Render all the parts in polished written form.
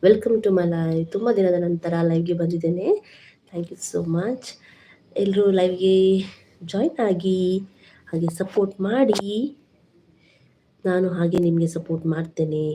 Welcome to my live. ತುಂಬ ದಿನದ ನಂತರ ಲೈವ್ಗೆ ಬಂದಿದ್ದೇನೆ. Thank you so much. ಎಲ್ಲರೂ ಲೈವ್ಗೆ ಜಾಯ್ನ್ ಆಗಿ ಹಾಗೆ ಸಪೋರ್ಟ್ ಮಾಡಿ. ನಾನು ಹಾಗೆ ನಿಮಗೆ ಸಪೋರ್ಟ್ ಮಾಡ್ತೇನೆ.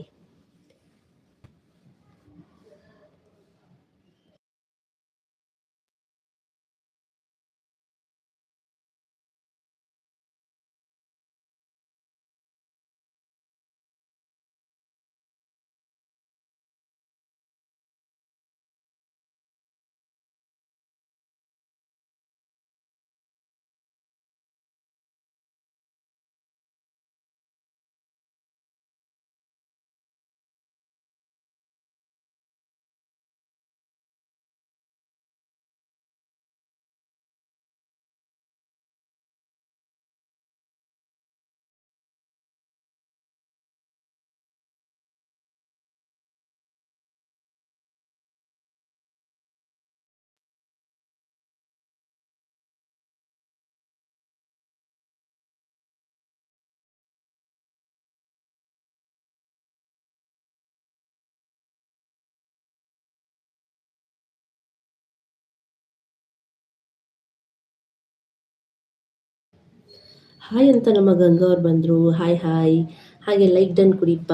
ಹಾಯ್ ಅಂತ ನಮ್ಮ ಗಂಗಾ ಅವ್ರು ಬಂದರು. Hi hi. ಹಾಗೆ ಲೈಕ್ ಡನ್ ಕುಡಿಪ್ಪ.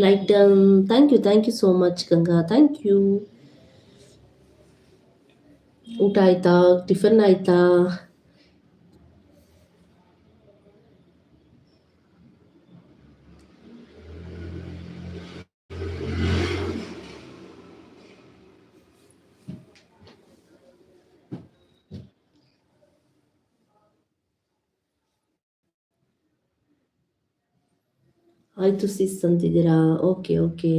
Like done. Thank you so much Ganga, thank you. ಊಟ ಆಯ್ತಾ? ಟಿಫನ್ ಆಯ್ತಾ? ಆಯ್ತು ಸಿಸ್ ಅಂತಿದ್ದೀರಾ? Okay okay.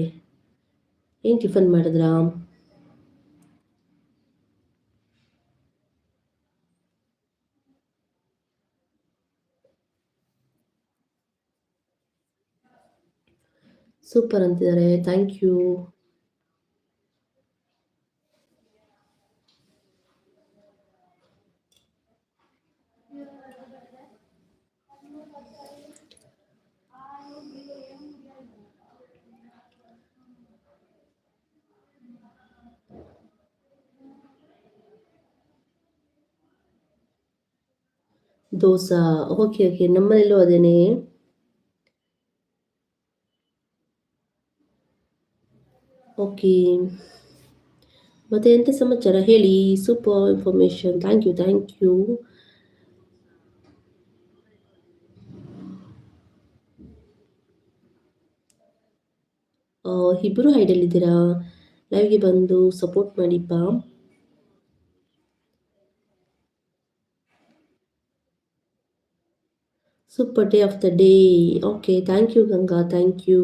ಏನು ಟಿಫನ್ ಮಾಡಿದ್ರಾ? ಸೂಪರ್ ಅಂತಿದ್ದಾರೆ, thank you. Dosa, okay okay. ನಮ್ಮನೇಲೂ ಅದೇನೆ. ಓಕೆ. ಮತ್ತೆ ಎಂತ ಸಮಾಚಾರ ಹೇಳಿ. Super information, thank you thank you. ಇಬ್ಬರು ಹೈಡಲ್ಲಿದ್ದೀರಾ? ಲೈವ್ಗೆ ಬಂದು ಸಪೋರ್ಟ್ ಮಾಡಿಪ್ಪ. Super day of the day. Okay, thank you Ganga, thank you.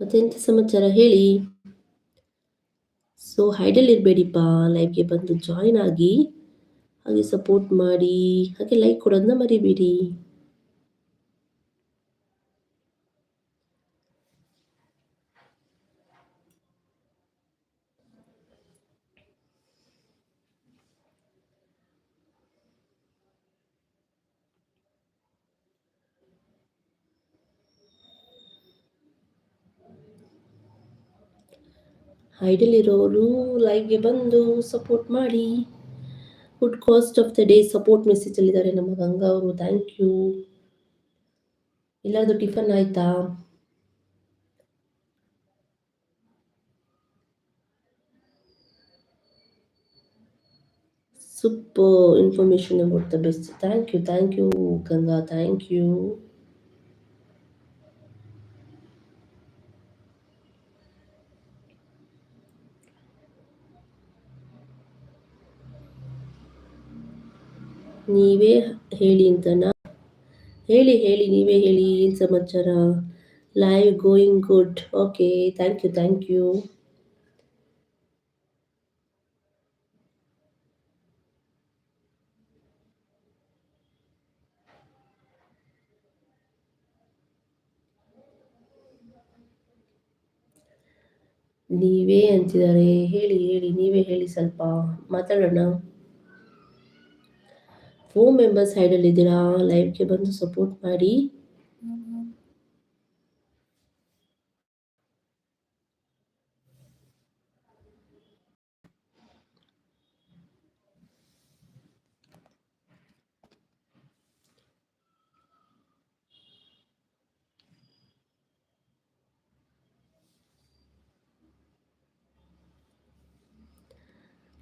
ಮತ್ತೆಂತ ಸಮಾಚಾರ ಹೇಳಿ. ಸೊ ಹೈಡಲ್ ಇರಬೇಡಿಪ್ಪ, ಲೈವ್ಗೆ ಬಂದು ಜಾಯ್ನ್ ಆಗಿ ಹಾಗೆ ಸಪೋರ್ಟ್ ಮಾಡಿ, ಹಾಗೆ ಲೈಕ್ ಕೊಡೋದನ್ನ ಮರಿಬೇಡಿ. ಹೈಡಲ್ ಇರೋರು ಲೈವ್ಗೆ ಬಂದು ಸಪೋರ್ಟ್ ಮಾಡಿ. Food cost of the day support message ಅಲ್ಲಿದ್ದಾರೆ ನಮ್ಮ ಗಂಗಾ ಅವರು, ಥ್ಯಾಂಕ್ ಯು. ಎಲ್ಲಾದ್ರೂ ಟಿಫನ್ ಆಯ್ತಾ? Super information about the best. Thank you Ganga, thank you. ನೀವೇ ಹೇಳಿ ಅಂತನಾ? ಹೇಳಿ ಹೇಳಿ, ನೀವೇ ಹೇಳಿ, ಏನು ಸಮಾಚಾರ? Live going good. Okay, thank you. ನೀವೇ ಅಂತಿದ್ದಾರೆ. ಹೇಳಿ ಹೇಳಿ ನೀವೇ ಹೇಳಿ ಸ್ವಲ್ಪ ಮಾತಾಡೋಣ. 4 ಮೆಂಬರ್ಸ್ ಸೈಡಲ್ಲಿದ್ದೀರಾ, ಲೈವ್ಗೆ ಬಂದು ಸಪೋರ್ಟ್ ಮಾಡಿ.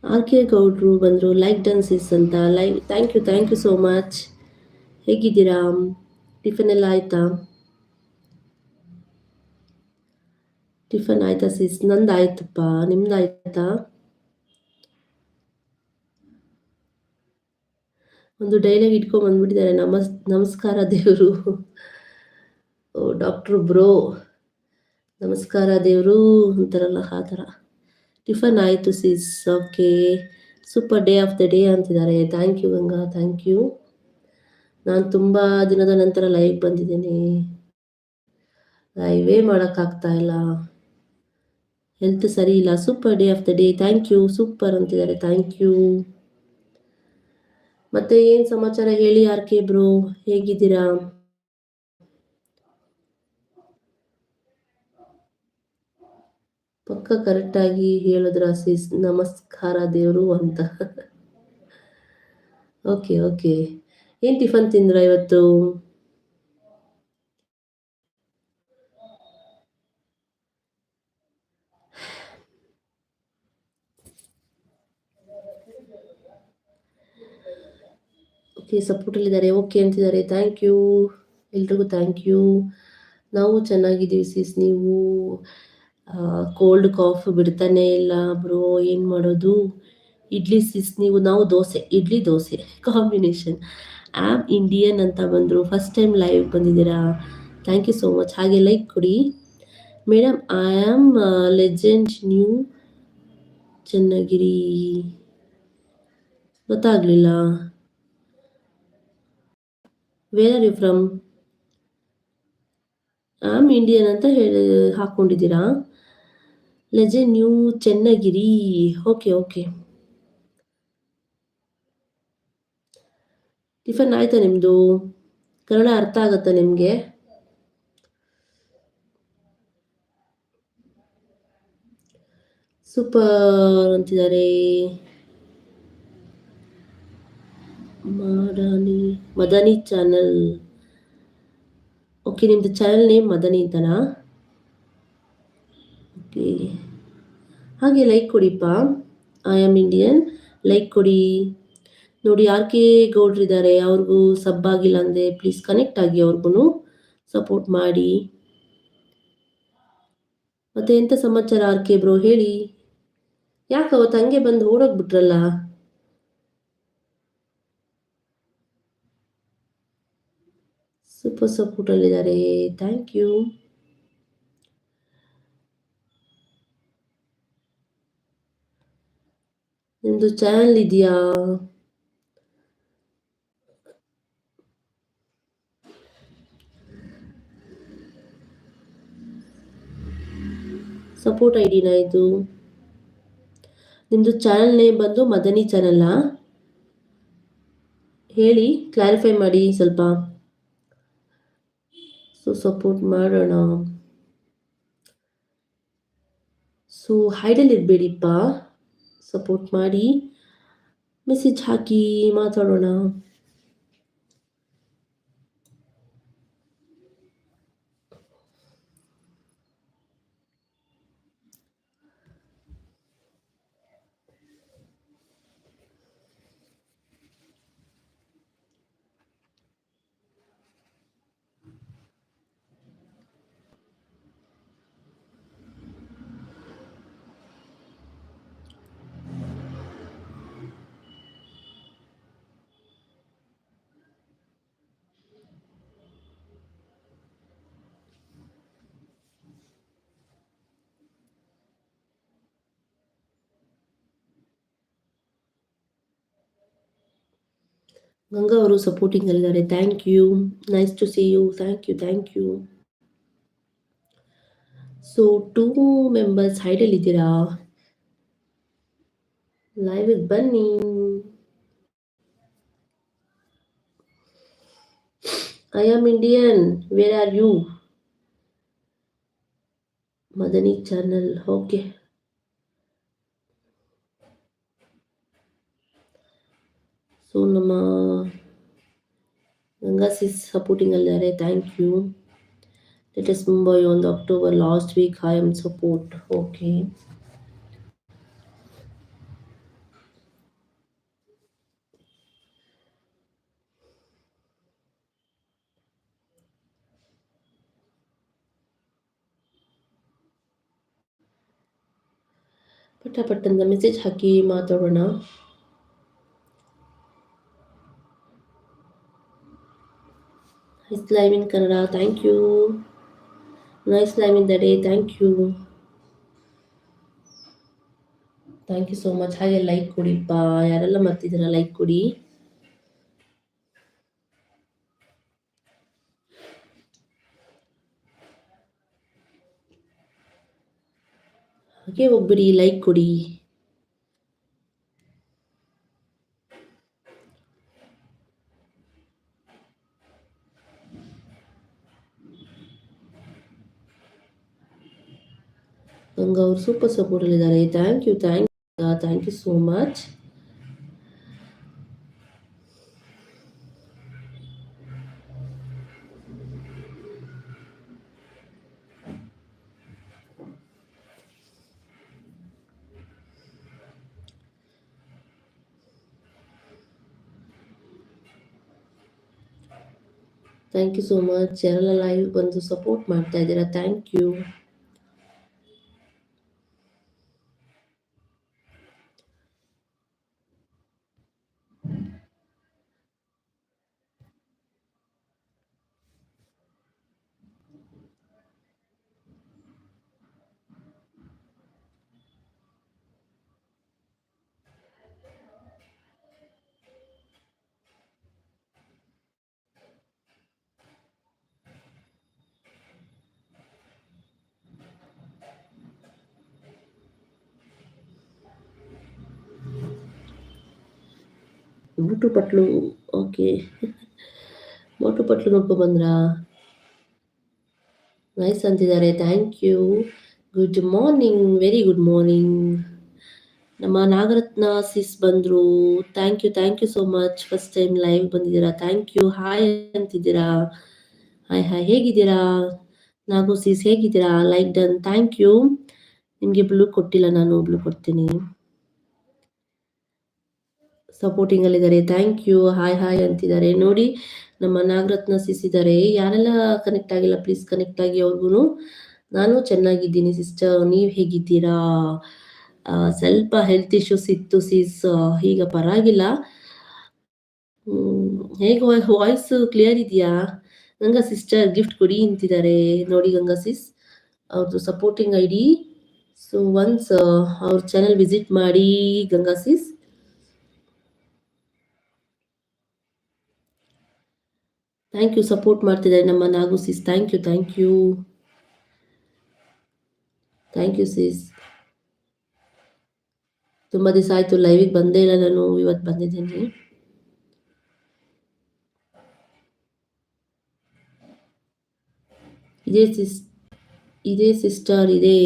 ಆರ್ ಕೆ ಗೌಡ್ರು ಬಂದರು, ಲೈಕ್ ಡನ್ ಸಿಸ್ ಅಂತ. Live thank you so much. ಹೇಗಿದ್ದೀರಾ? ಟಿಫನ್ ಎಲ್ಲ ಆಯ್ತಾ? ಟಿಫನ್ ಆಯ್ತಾ ಸಿಸ್? ನಂದು ಆಯ್ತಪ್ಪ, ನಿಮ್ದು ಆಯ್ತಾ? ಒಂದು ಡೈಲಾಗ್ ಇಟ್ಕೊಂಡ್ ಬಂದ್ಬಿಟ್ಟಿದ್ದಾರೆ, ನಮಸ್ಕಾರ ದೇವರು. ಓ ಡಾಕ್ಟ್ರು ಬ್ರೋ, ನಮಸ್ಕಾರ ದೇವರು ಅಂತಾರಲ್ಲ ಆ ಥರ. ಟಿಫನ್ ಆಯಿತು sis. Okay, super day of the day ಅಂತಿದ್ದಾರೆ. Thank you Ganga, thank you. ನಾನು ತುಂಬ ದಿನದ ನಂತರ ಲೈವ್ ಬಂದಿದ್ದೇನೆ. ಲೈವೇ ಮಾಡೋಕ್ಕಾಗ್ತಾ ಇಲ್ಲ, ಹೆಲ್ತ್ ಸರಿ ಇಲ್ಲ. Super day of the day, thank you. Super ಅಂತಿದ್ದಾರೆ, ಥ್ಯಾಂಕ್ ಯು. ಮತ್ತೆ ಏನು ಸಮಾಚಾರ ಹೇಳಿ ಆರ್ ಕೆ ಬ್ರೋ, ಹೇಗಿದ್ದೀರಾ? ಪಕ್ಕ ಕರೆಕ್ಟಾಗಿ ಹೇಳಿದ್ರ ಸಿಸ್, ನಮಸ್ಕಾರ ದೇವರು ಅಂತ. ಓಕೆ ಓಕೆ, ಏನು ಟಿಫನ್ ತಿಂದ್ರ ಇವತ್ತು? ಓಕೆ, ಸಪೋರ್ಟಲ್ಲಿದ್ದಾರೆ. ಓಕೆ ಅಂತಿದ್ದಾರೆ, ಥ್ಯಾಂಕ್ ಯು. ಎಲ್ರಿಗೂ ಥ್ಯಾಂಕ್ ಯು. ನಾವು ಚೆನ್ನಾಗಿದ್ದೀವಿ ಸಿಸ್. ನೀವು ಕೋಲ್ಡ್ ಕಾಫ್ ಬಿಡ್ತಾನೆ ಇಲ್ಲ ಬ್ರೋ, ಏನು ಮಾಡೋದು? ಇಡ್ಲಿ ಸಿಸ್ ನೀವು. ನಾವು dosa, idli dosa combination. Am Indian ಅಂತ ಬಂದರು, ಫಸ್ಟ್ ಟೈಮ್ ಲೈವ್ ಬಂದಿದ್ದೀರಾ? Thank you so much. ಹಾಗೆ ಲೈಕ್ ಕೊಡಿ madam. I am legend new Channagiri. ಗೊತ್ತಾಗಲಿಲ್ಲ. Where are you from? Am Indian ಅಂತ ಹೇಳಿ ಹಾಕ್ಕೊಂಡಿದ್ದೀರಾ. Legend new Channagiri. Okay okay. Tiffin ಆಯ್ತಾ ನಿಮ್ಮದು? ಕನ್ನಡ ಅರ್ಥ ಆಗುತ್ತಾ ನಿಮಗೆ? ಸೂಪರ್ ಅಂತಿದ್ದಾರೆ. ಮದನಿ ಚಾನಲ್. ಓಕೆ, ನಿಮ್ಮದು ಚಾನಲ್ ನೇಮ್ ಮದನಿ ಅಂತನಾ? ಓಕೆ, ಹಾಗೆ ಲೈಕ್ ಕೊಡಿಪ್ಪ. ಐ ಆಮ್ ಇಂಡಿಯನ್, ಲೈಕ್ ಕೊಡಿ. ನೋಡಿ ಆರ್ ಕೆ ಗೌಡ್ರಿದ್ದಾರೆ, ಅವ್ರಿಗೂ ಸಬ್ ಆಗಿಲ್ಲ ಅಂದರೆ ಪ್ಲೀಸ್ ಕನೆಕ್ಟ್ ಆಗಿ, ಅವ್ರಿಗೂ ಸಪೋರ್ಟ್ ಮಾಡಿ. ಮತ್ತೆ ಎಂಥ ಸಮಾಚಾರ ಆರ್ ಕೆ ಬ್ರೋ, ಹೇಳಿ. ಯಾಕೆ ಅವತ್ತು ಹಂಗೆ ಬಂದು ಓಡೋಗ್ಬಿಟ್ರಲ್ಲ? ಸೂಪರ್ ಸಪೋರ್ಟಲ್ಲಿದ್ದಾರೆ, ಥ್ಯಾಂಕ್ ಯು. ನಿಮ್ಮದು ಚಾನಲ್ ಇದೆಯಾ? ಸಪೋರ್ಟ್ ಐ ಡಿನಾ ಇದು? ನಿಮ್ಮದು ಚಾನಲ್ ನೇಮ್ ಬಂದು ಮದನಿ ಚಾನಲ್ಲಾ? ಹೇಳಿ, ಕ್ಲಾರಿಫೈ ಮಾಡಿ ಸ್ವಲ್ಪ. ಸೊ ಸಪೋರ್ಟ್ ಮಾಡೋಣ. ಸೊ ಹೈಡಲ್ಲಿ ಇರಬೇಡಿಪ್ಪ, ಸಪೋರ್ಟ್ ಮಾಡಿ, ಮೆಸೇಜ್ ಹಾಕಿ, ಮಾತಾಡೋಣ. ಗಂಗಾ ಅವರು ಸಪೋರ್ಟಿಂಗಲ್ಲಿದ್ದಾರೆ, thank you. Nice to see you, thank you thank you. So 2 members ಹೈಡಲ್ಲಿದ್ದೀರಾ, ಲೈವ್ ಬನ್ನಿ. I am Indian, where are you? Madani channel, okay. So ನಮ್ಮ ಗಂಗಾ ಸಿಸ್ ಸಪೋರ್ಟಿಂಗ್ ಅಲ್ಲಿದ್ದಾರೆ, thank you. Latest Mumbai on the October last week I am support, okay. ಪಟ್ಟಂತ message ಹಾಕಿ ಮಾತಾಡೋಣ. Nice live in Kannada, thank you. Nice live in the day, thank you. Thank you so much. ಹಾಗೆ like ಕೊಡಿಪ್ಪ, ಯಾರೆಲ್ಲ ಮಾಡ್ತಿದ್ದೀರಾ like ಕೊಡಿ. ಹಾಗೆ ಹೋಗ್ಬಿಡಿ, ಲೈಕ್ ಕೊಡಿ. ಗಂಗಾ ಅವರು ಸೂಪರ್ ಸಪೋರ್ಟ್ ಅಲ್ಲಿದ್ದಾರೆ, thank you thank you so much. Thank you so much. ಯಾರೆಲ್ಲ ಲೈವ್ ಬಂದು ಸಪೋರ್ಟ್ ಮಾಡ್ತಾ ಇದ್ದೀರಾ, thank you. Motu Patlu, okay. Motu Patlu ನೋಡ್ಕೊ ಬಂದ್ರಾ? ನೈಸ್ ಅಂತಿದ್ದಾರೆ, thank you. Good morning, very good morning. ನಮ್ಮ ನಾಗರತ್ನ ಸಿಸ್ ಬಂದರು, thank you so much. First time live ಬಂದಿದ್ದೀರಾ, ಥ್ಯಾಂಕ್ ಯು. ಹಾಯ್ ಅಂತಿದ್ದೀರಾ, ಹಾಯ್ ಹೇಗಿದ್ದೀರಾ? ನಾಗು ಸಿಸ್ ಹೇಗಿದ್ದೀರಾ? Like done, thank you. ನಿಮಗೆ ಬ್ಲೂ ಕೊಟ್ಟಿಲ್ಲ, ನಾನು ಬ್ಲೂ ಕೊಡ್ತೀನಿ. ಸಪೋರ್ಟಿಂಗ್ ಅಲ್ಲಿದ್ದಾರೆ, ಥ್ಯಾಂಕ್ ಯು. ಹಾಯ್ ಅಂತಿದ್ದಾರೆ ನೋಡಿ. ನಮ್ಮ ನಾಗರತ್ನ ಸಿಸ್ ಇದ್ದಾರೆ. ಯಾರೆಲ್ಲ ಕನೆಕ್ಟ್ ಆಗಿಲ್ಲ ಪ್ಲೀಸ್ ಕನೆಕ್ಟ್ ಆಗಿ. ಅವ್ರಿಗೂ ನಾನು ಚೆನ್ನಾಗಿದ್ದೀನಿ ಸಿಸ್ಟರ್, ನೀವು ಹೇಗಿದ್ದೀರಾ? ಸ್ವಲ್ಪ ಹೆಲ್ತ್ ಇಶ್ಯೂಸ್ ಇತ್ತು ಸಿಸ್, ಈಗ ಪರವಾಗಿಲ್ಲ. ಹೇಗೆ ವಾಯ್ಸ್ ಕ್ಲಿಯರ್ ಇದೆಯಾ? ಗಂಗಾ ಸಿಸ್ಟರ್ ಗಿಫ್ಟ್ ಕೊಡಿ ಅಂತಿದ್ದಾರೆ ನೋಡಿ. ಗಂಗಾ ಸಿಸ್ ಅವ್ರದ್ದು supporting I D. So once ಅವ್ರ ಚಾನಲ್ ವಿಸಿಟ್ ಮಾಡಿ ಗಂಗಾ ಸಿಸ್. ಥ್ಯಾಂಕ್ ಯು, ಸಪೋರ್ಟ್ ಮಾಡ್ತಿದ್ದಾರೆ ನಮ್ಮ ನಾಗು ಸಿಸ್, ಥ್ಯಾಂಕ್ ಯು ಸಿಸ್. ತುಂಬ ದಿವಸ ಆಯಿತು ಲೈವಿಗೆ ಬಂದೇ ಇಲ್ಲ, ನಾನು ಇವತ್ತು ಬಂದಿದ್ದೀನಿ. ಇದೇ ಸಿಸ್ಟರ್ ಇದೆ,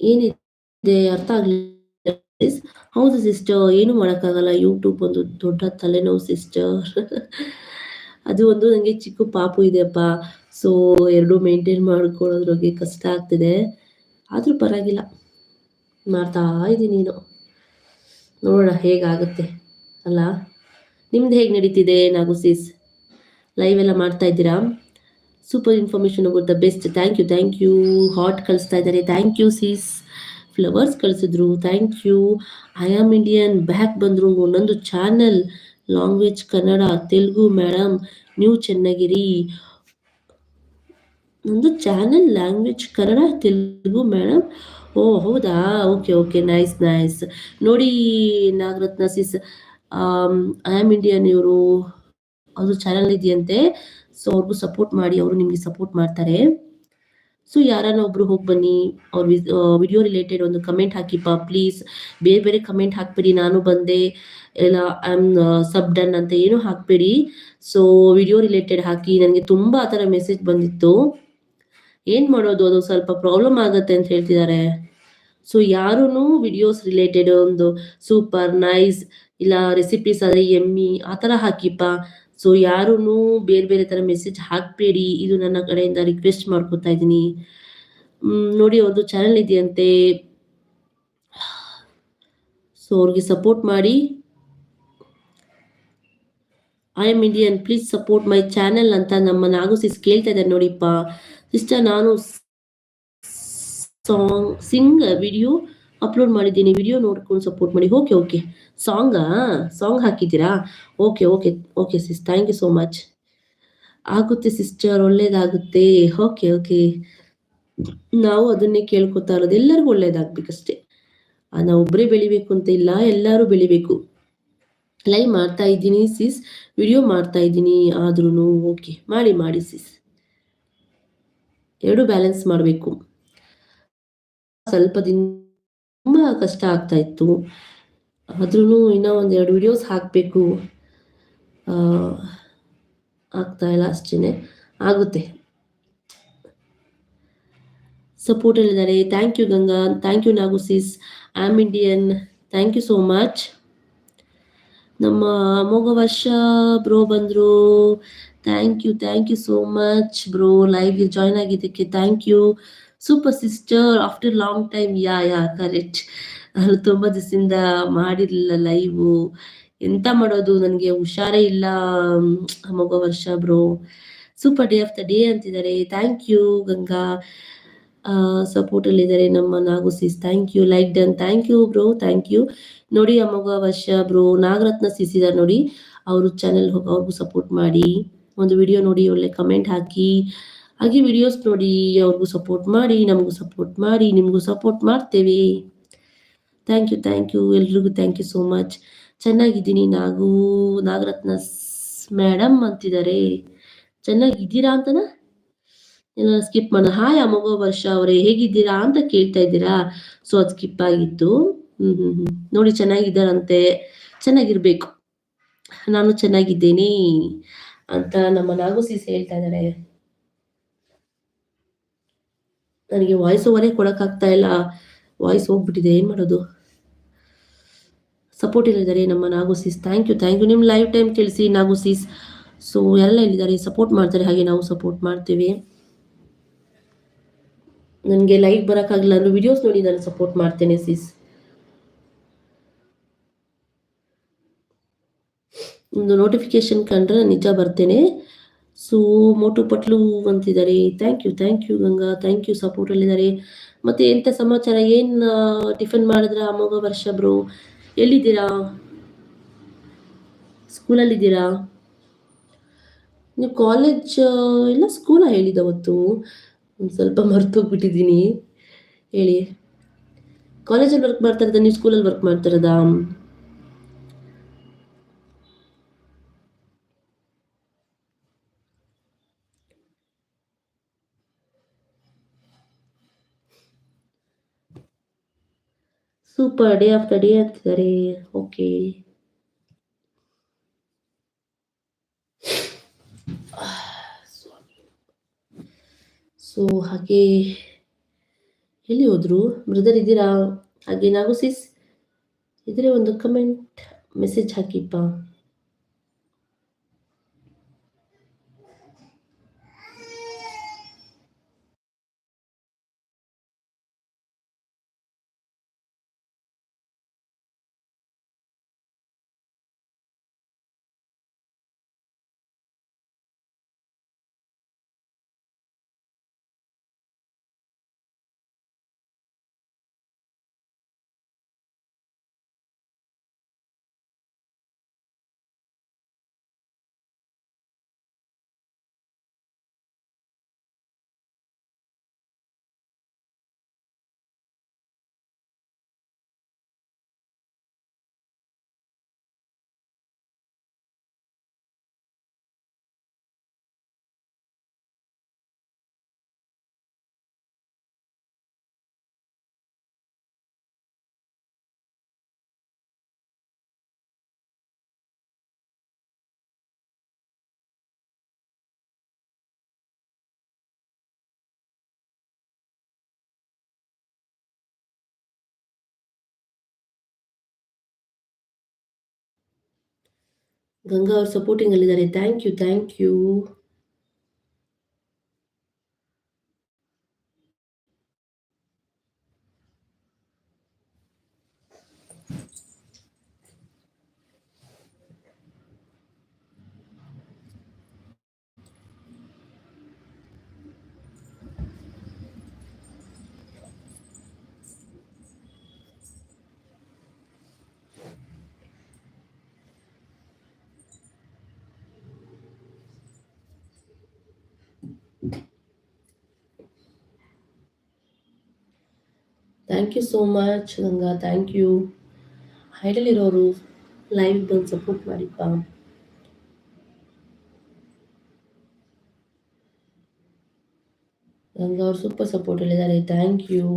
ಏನಿದೆ ಅರ್ಥ ಆಗಲಿಲ್ಲ. ಹೌದು ಸಿಸ್ಟರ್, ಏನು ಮಾಡೋಕ್ಕಾಗಲ್ಲ, ಯೂಟ್ಯೂಬ್ ಒಂದು ದೊಡ್ಡ ತಲೆನೋವು ಸಿಸ್ಟರ್. ಅದು ಒಂದು ನನಗೆ ಚಿಕ್ಕ ಪಾಪು ಇದೆಯಪ್ಪ, ಸೊ ಎರಡು ಮೇಂಟೈನ್ ಮಾಡ್ಕೊಳ್ಳೋದ್ರಿಗೆ ಕಷ್ಟ ಆಗ್ತಿದೆ. ಆದರೂ ಪರವಾಗಿಲ್ಲ, ಮಾಡ್ತಾ ಇದ್ದೀನಿ. ನೋಡೋಣ ಹೇಗಾಗುತ್ತೆ ಅಲ್ಲ. ನಿಮ್ದು ಹೇಗೆ ನಡೀತಿದೆ ನಾಗು ಸಿಸ್? ಲೈವ್ ಎಲ್ಲ ಮಾಡ್ತಾ ಇದ್ದೀರಾ? Super information about the best, thank you. Heart ಕಳಿಸ್ತಾ ಇದ್ದಾರೆ, ಥ್ಯಾಂಕ್ ಯು ಸಿಸ್. ಫ್ಲವರ್ಸ್ ಕಳಿಸಿದ್ರು, thank you. I am Indian back ಬಂದರು. ಒಂದೊಂದು channel language Kannada, Telugu madam, new Channagiri. ನಂದು channel language Kannada, Telugu madam. ಓ ಹೌದಾ, ಓಕೆ ನೈಸ್. ನೋಡಿ Nagaratna sis, I am Indian ಇವರು ಅದು ಚಾನಲ್ ಇದೆಯಂತೆ, ಸೊ ಅವ್ರಿಗೂ ಸಪೋರ್ಟ್ ಮಾಡಿ, ಅವರು ನಿಮಗೆ ಸಪೋರ್ಟ್ ಮಾಡ್ತಾರೆ. ಸೊ ಯಾರನ್ನ ಒಬ್ರು ಹೋಗಿ ಬನ್ನಿ, ಅವ್ರ ವಿಡಿಯೋ ರಿಲೇಟೆಡ್ ಒಂದು ಕಮೆಂಟ್ ಹಾಕಿಪ್ಪ ಪ್ಲೀಸ್. ಬೇರೆ ಬೇರೆ ಕಮೆಂಟ್ ಹಾಕ್ಬೇಡಿ, ನಾನು ಬಂದೆ ಎಲ್ಲ ಐ ಆಮ್ ಸಬ್ ಡನ್ ಅಂತ ಏನು ಹಾಕ್ಬೇಡಿ. ಸೊ ವಿಡಿಯೋ ರಿಲೇಟೆಡ್ ಹಾಕಿ. ನನಗೆ ತುಂಬಾ ಆ ಥರ ಮೆಸೇಜ್ ಬಂದಿತ್ತು. ಏನ್ ಮಾಡೋದು, ಅದು ಸ್ವಲ್ಪ ಪ್ರಾಬ್ಲಮ್ ಆಗತ್ತೆ ಅಂತ ಹೇಳ್ತಿದ್ದಾರೆ. ಸೊ ಯಾರೂ ವಿಡಿಯೋಸ್ ರಿಲೇಟೆಡ್ ಒಂದು ಸೂಪರ್ ನೈಸ್ ಇಲ್ಲ ರೆಸಿಪೀಸ್ ಆದರೆ ಎಮ್ಮಿ ಆ ಥರ ಹಾಕಿಪ್ಪ. ಸೊ ಯಾರೂ ಬೇರೆ ಬೇರೆ ಥರ ಮೆಸೇಜ್ ಹಾಕಬೇಡಿ, ಇದು ನನ್ನ ಕಡೆಯಿಂದ ರಿಕ್ವೆಸ್ಟ್ ಮಾಡ್ಕೊತಾ ಇದ್ದೀನಿ. ನೋಡಿ ಅವ್ರದ್ದು ಚಾನಲ್ ಇದೆಯಂತೆ, ಸೊ ಅವ್ರಿಗೆ ಸಪೋರ್ಟ್ ಮಾಡಿ. I am Indian please support my channel ಅಂತ ನಮ್ಮ ನಾಗು ಸಿಸ್ ಕೇಳ್ತಾ ಇದ್ದಾರೆ ನೋಡಿಪ್ಪ. ಸಿಸ್ಟರ್ ನಾನು ಸಿಂಗ್ ವಿಡಿಯೋ ಅಪ್ಲೋಡ್ ಮಾಡಿದ್ದೀನಿ, ವಿಡಿಯೋ ನೋಡ್ಕೊಂಡು ಸಪೋರ್ಟ್ ಮಾಡಿ. ಓಕೆ ಓಕೆ, ಸಾಂಗ್ ಹಾಕಿದ್ದೀರಾ? Okay okay okay sis, thank you so much. ಆಗುತ್ತೆ ಸಿಸ್ಟರ್, ಒಳ್ಳೇದಾಗುತ್ತೆ. ಓಕೆ ಓಕೆ, ನಾವು ಅದನ್ನೇ ಕೇಳ್ಕೊತಾ ಇರೋದು, ಎಲ್ಲರಿಗೂ ಒಳ್ಳೇದಾಗ್ಬೇಕಷ್ಟೇ. ನಾವು ಒಬ್ಬರೇ ಬೆಳಿಬೇಕು ಅಂತ ಇಲ್ಲ, ಎಲ್ಲರೂ ಬೆಳಿಬೇಕು. ಲೈವ್ ಮಾಡ್ತಾ ಇದ್ದೀನಿ ಸಿಸ್, ವಿಡಿಯೋ ಮಾಡ್ತಾ ಇದ್ದೀನಿ, ಆದ್ರೂ ಓಕೆ ಮಾಡಿ ಸಿಸ್, ಎರಡು ಬ್ಯಾಲೆನ್ಸ್ ಮಾಡಬೇಕು. ಸ್ವಲ್ಪ ದಿನ ತುಂಬ ಕಷ್ಟ ಆಗ್ತಾ ಇತ್ತು, ಆದ್ರೂ ಇನ್ನೂ ಒಂದೆರಡು ವಿಡಿಯೋಸ್ ಹಾಕಬೇಕು, ಆಗ್ತಾ ಇಲ್ಲ ಅಷ್ಟೇ, ಆಗುತ್ತೆ. ಸಪೋರ್ಟ್ ಹೇಳಿದ್ದಾರೆ, thank you Ganga, thank you Nagu sis, I am Indian, thank you so much. ನಮ್ಮ ಅಮೋಘ ವರ್ಷ ಬ್ರೋ ಬಂದರು, thank you so much bro, ಲೈವ್ಗೆ ಜಾಯ್ನ್ ಆಗಿದ್ದಕ್ಕೆ thank you. Super sister after long time, yeah correct. ತುಂಬ ದಿವಸದಿಂದ ಮಾಡಿರಲಿಲ್ಲ ಲೈವು, ಎಂತ ಮಾಡೋದು, ನನಗೆ ಹುಷಾರೇ ಇಲ್ಲ. Amogha Varsha bro super day of the day ಅಂತಿದ್ದಾರೆ, ಥ್ಯಾಂಕ್ ಯು ಗಂಗಾ. ಸಪೋರ್ಟ್ ಅಲ್ಲಿದ್ದಾರೆ ನಮ್ಮ Nagu sis, thank you. Like done, thank you bro, thank you. ನೋಡಿ ಅಮೋಘ ವರ್ಷ ಬ್ರೋ, ನಾಗರತ್ನ ಸಿಸ್ ಇದ್ದಾರೆ ನೋಡಿ, ಅವರು ಚಾನೆಲ್ ಹೋಗಿ ಅವ್ರಿಗೂ ಸಪೋರ್ಟ್ ಮಾಡಿ. ಒಂದು ವಿಡಿಯೋ ನೋಡಿ ಒಳ್ಳೆ ಕಮೆಂಟ್ ಹಾಕಿ, ಹಾಗೆ ವಿಡಿಯೋಸ್ ನೋಡಿ ಅವ್ರಿಗೂ ಸಪೋರ್ಟ್ ಮಾಡಿ, ನಮಗೂ ಸಪೋರ್ಟ್ ಮಾಡಿ, ನಿಮಗೂ ಸಪೋರ್ಟ್ ಮಾಡ್ತೇವೆ. ಥ್ಯಾಂಕ್ ಯು ಎಲ್ರಿಗೂ, ಥ್ಯಾಂಕ್ ಯು ಸೋ ಮಚ್. ಚೆನ್ನಾಗಿದ್ದೀನಿ ನಾಗರತ್ನ ಮೇಡಮ್ ಅಂತಿದ್ದಾರೆ, ಚೆನ್ನಾಗಿದ್ದೀರಾ ಅಂತನಾ ಸ್ಕಿಪ್ ಮಾಡೋಣ. ಹಾಯ್ ಅಮೋಘ ವರ್ಷ ಅವರೇ, ಹೇಗಿದ್ದೀರಾ ಅಂತ ಕೇಳ್ತಾ ಇದ್ದೀರಾ, ಸೊ ಅದು ಸ್ಕಿಪ್ ಆಗಿತ್ತು. ನೋಡಿ ಚೆನ್ನಾಗಿದ್ದಾರಂತೆ, ಚೆನ್ನಾಗಿರ್ಬೇಕು, ನಾನು ಚೆನ್ನಾಗಿದ್ದೇನೆ ಅಂತ ನಮ್ಮ ನಾಗು ಸಿಸ್ ಹೇಳ್ತಾ ಇದ್ದಾರೆ. ನನಗೆ ವಾಯ್ಸ್ ಓವರೇ ಕೊಡೋಕ್ಕಾಗ್ತಾ ಇಲ್ಲ, ವಾಯ್ಸ್ ಹೋಗ್ಬಿಟ್ಟಿದೆ, ಏನು ಮಾಡೋದು. ಸಪೋರ್ಟ್ ಇಲ್ಲಿದ್ದಾರೆ ನಮ್ಮ ನಾಗು ಸಿಸ್, ಥ್ಯಾಂಕ್ ಯು. ನಿಮ್ಮ ಲೈವ್ ಟೈಮ್ ತಿಳಿಸಿ ನಾಗು ಸಿಸ್. ಸೊ ಎಲ್ಲ ಇಲ್ಲಿದ್ದಾರೆ, ಸಪೋರ್ಟ್ ಮಾಡ್ತಾರೆ, ಹಾಗೆ ನಾವು ಸಪೋರ್ಟ್ ಮಾಡ್ತೇವೆ. ನನಗೆ ಲೈವ್ ಬರೋಕ್ಕಾಗಲ್ಲ ಅಂದ್ರೆ ವಿಡಿಯೋಸ್ ನೋಡಿ ನಾನು ಸಪೋರ್ಟ್ ಮಾಡ್ತೇನೆ ಸಿಸ್. ಒಂದು ನೋಟಿಫಿಕೇಶನ್ ಕಂಡ್ರೆ ನಿಜ ಬರ್ತೇನೆ. ಸೊ ಮೋಟು ಪಟ್ಲು ಅಂತಿದ್ದಾರೆ, thank you Ganga, thank you ಸಪೋರ್ಟಲ್ಲಿದ್ದಾರೆ. ಮತ್ತು ಎಂಥ ಸಮಾಚಾರ, ಏನು ಟಿಫನ್ ಮಾಡಿದ್ರ ಅಮೋಘ ವರ್ಷ ಬ್ರೋ? ಎಲ್ಲಿದ್ದೀರಾ, ಸ್ಕೂಲಲ್ಲಿದ್ದೀರಾ ನೀವು? ಕಾಲೇಜ್ ಇಲ್ಲ ಸ್ಕೂಲ ಹೇಳಿದವತ್ತು, ಒಂದು ಸ್ವಲ್ಪ ಮರ್ತೋಗ್ಬಿಟ್ಟಿದ್ದೀನಿ, ಹೇಳಿ. ಕಾಲೇಜಲ್ಲಿ ವರ್ಕ್ ಮಾಡ್ತಾ ಇರೋದಾ, ನೀವು ಸ್ಕೂಲಲ್ಲಿ ವರ್ಕ್ ಮಾಡ್ತಾ ಇರೋದಾ? ಸೂಪರ್ ಡೇ ಆಫ್ಟರ್ ಡೇ ಅಂತಿದ್ದಾರೆ, ಓಕೆ. ಸೊ ಹಾಗೆ ಎಲ್ಲಿ ಹೋದ್ರು ಬ್ರದರ್, ಇದ್ದೀರಾ? ಹಾಗೆ ನಾಗು ಸಿಸ್ ಇದ್ರೆ ಒಂದು ಕಮೆಂಟ್ ಮೆಸೇಜ್ ಹಾಕಿಪ್ಪ. ಗಂಗಾ ಅವ್ರು ಸಪೋರ್ಟಿಂಗ್ ಅಲ್ಲಿದ್ದಾರೆ. Thank you, thank you. Thank you so much Ganga, thank you. ಹೈಡಲ್ಲಿರೋರು ಲೈವ್ ಬಂದು ಸಪೋರ್ಟ್ ಮಾಡಿಪ್ಪ. ಗಂಗಾ ಅವ್ರು ಸೂಪರ್ ಸಪೋರ್ಟ್ ಹೇಳಿದ್ದಾರೆ. Thank you.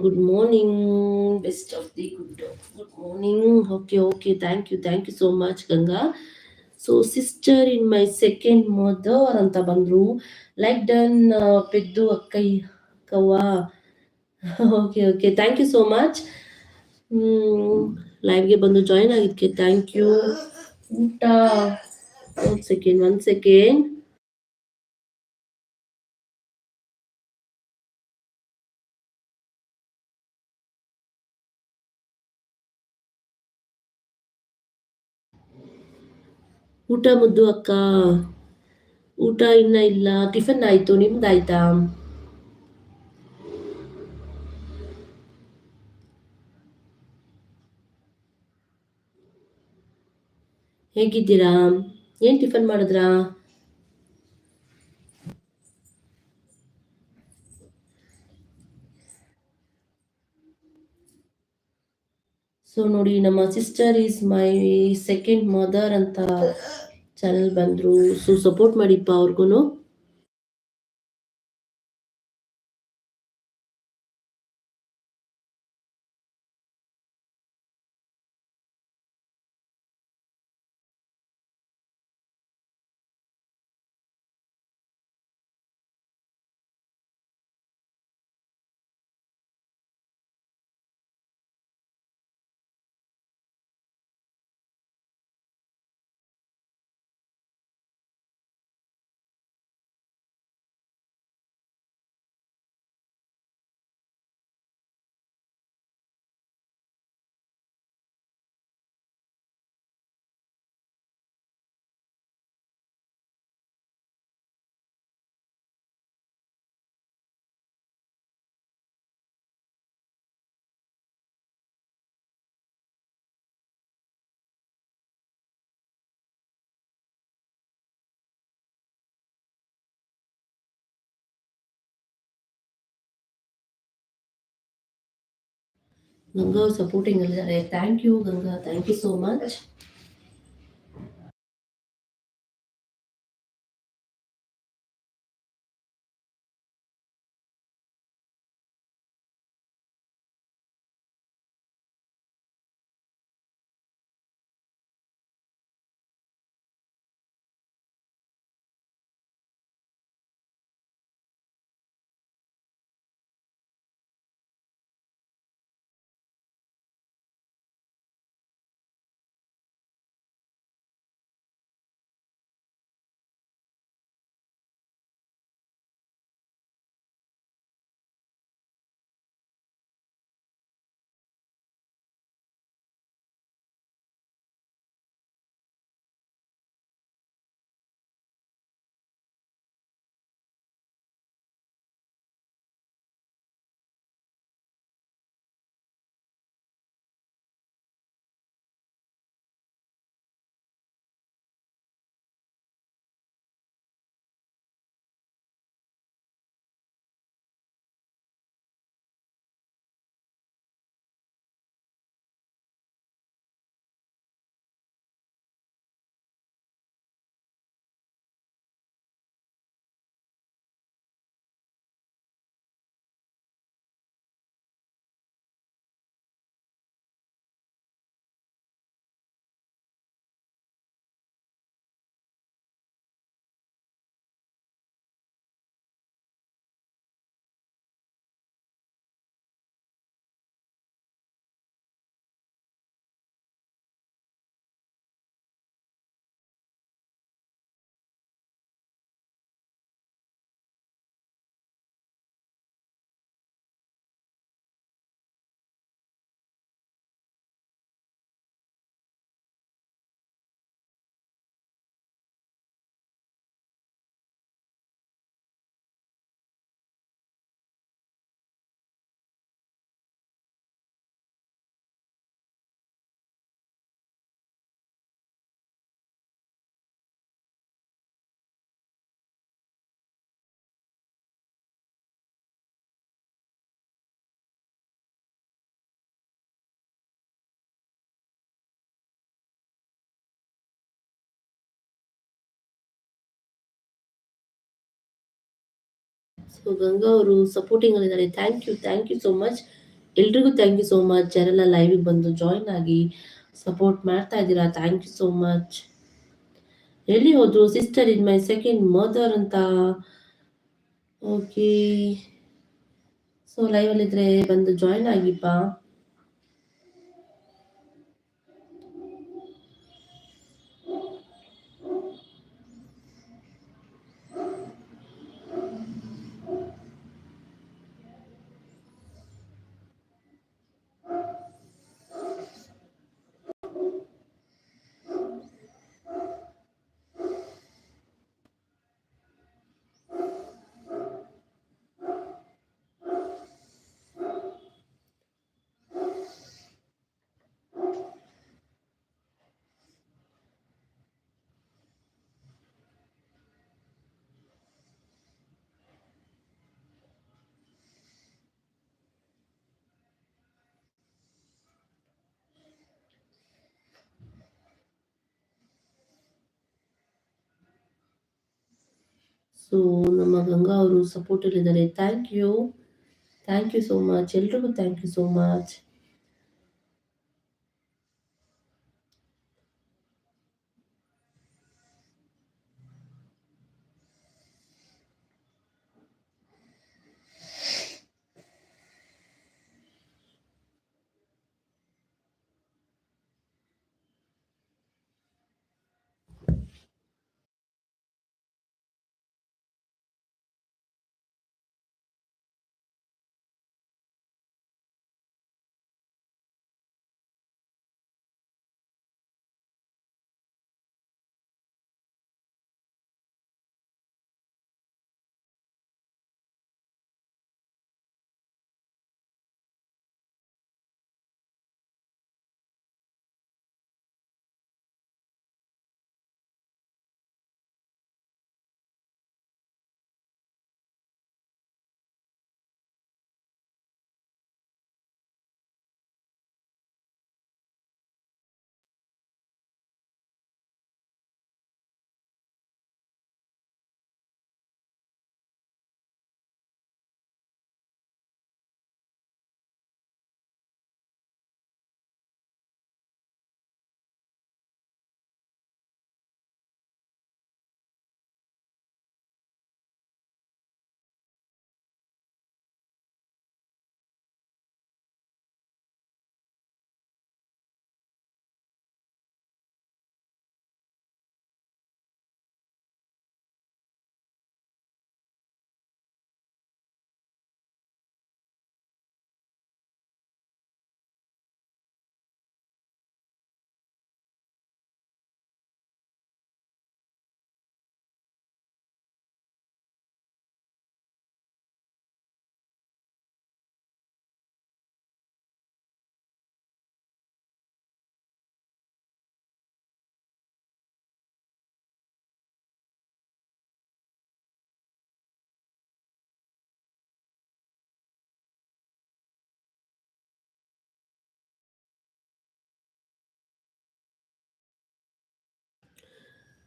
Good morning, best of the good morning. Okay okay, thank you so much Ganga. So sister in my second mother ಅಂತ ಬಂದ್ರು. Like done ಪೆದ್ದು ಅಕ್ಕೈ ಕವ್ವ. Okay okay, thank you so much. ಲೈವ್ಗೆ ಬಂದು join ಆಗಿದ್ದಕ್ಕೆ thank you. ಊಟ one second. ಊಟ ಮುದ್ದು ಅಕ್ಕ, ಊಟ ಇನ್ನ ಇಲ್ಲ, ಟಿಫನ್ ಆಯ್ತು, ನಿಮ್ದಾಯ್ತಾ? ಹೇಗಿದ್ದೀರಾ? ಏನ್ ಟಿಫನ್ ಮಾಡಿದ್ರಾ? ಸೊ ನೋಡಿ, ನಮ್ಮ sister is my second mother ಅಂತ ಚಾನಲ್ ಬಂದ್ರು. ಸೊ ಸಪೋರ್ಟ್ ಮಾಡಿಪ್ಪ ಅವ್ರಿಗೂ. ಗಂಗಾ ಅವ್ರು ಸಪೋರ್ಟಿಂಗ್ ಅಲ್ಲಿದ್ದಾರೆ. Thank you Ganga, thank you so much. So Ganga ಅವರು ಸಪೋರ್ಟಿಂಗ್ ಅಲ್ಲಿದ್ದಾರೆ. Thank you so much. ಎಲ್ರಿಗೂ ಥ್ಯಾಂಕ್ ಯು ಸೋ ಮಚ್. ಯಾರೆಲ್ಲ ಲೈವಿಗೆ ಬಂದು ಜಾಯಿನ್ ಆಗಿ ಸಪೋರ್ಟ್ ಮಾಡ್ತಾ ಇದ್ದೀರಾ, ಥ್ಯಾಂಕ್ ಯು ಸೋ ಮಚ್. ಎಲ್ಲಿ ಹೋದ್ರು sister in my second mother ಅಂತ. ಓಕೆ, ಸೊ ಲೈವ್ ಅಲ್ಲಿದ್ರೆ ಬಂದು ಜಾಯಿನ್ ಆಗಿಪ್ಪ. ಸೊ ನಮ್ಮ ಗಂಗಾ ಅವರು ಸಪೋರ್ಟ್ ಇದ್ದಾರೆ. Thank you so much. ಎಲ್ರಿಗೂ thank you so much.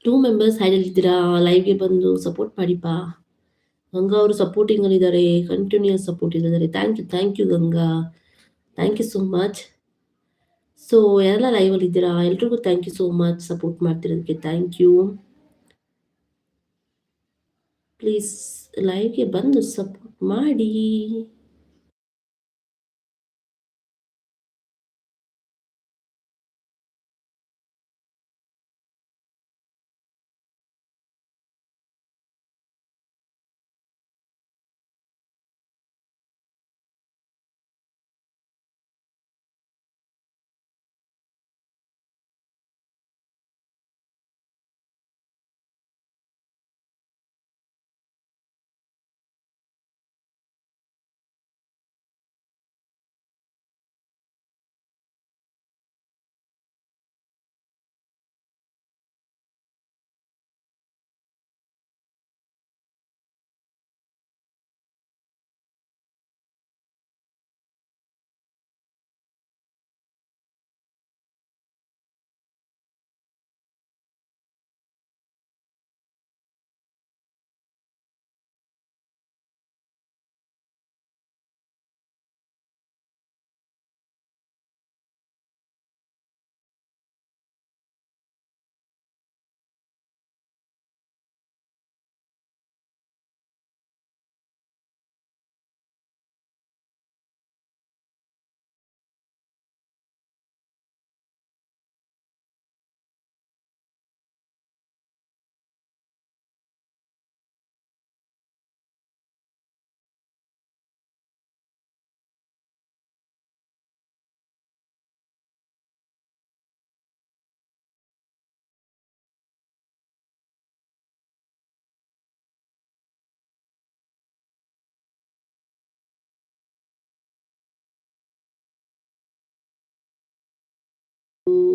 Two members ಇದ್ದೀರಾ, ಲೈವ್ಗೆ ಬಂದು ಸಪೋರ್ಟ್ ಮಾಡಿಪಾ. ಗಂಗಾ ಅವರು ಸಪೋರ್ಟಿಂಗ್ ಅಲ್ಲಿದ್ದಾರೆ, ಕಂಟಿನ್ಯೂಸ್ ಸಪೋರ್ಟ್ ಇದ್ದಾರೆ. Thank you Ganga, thank you so much. So ಯಾರೆಲ್ಲ ಲೈವ್ ಅಲ್ಲಿ ಇದ್ದೀರಾ ಎಲ್ರಿಗೂ thank you so much support ಮಾಡ್ತಿರೋದಕ್ಕೆ. Thank you. ಪ್ಲೀಸ್ ಲೈವ್ಗೆ ಬಂದು ಸಪೋರ್ಟ್ ಮಾಡಿ.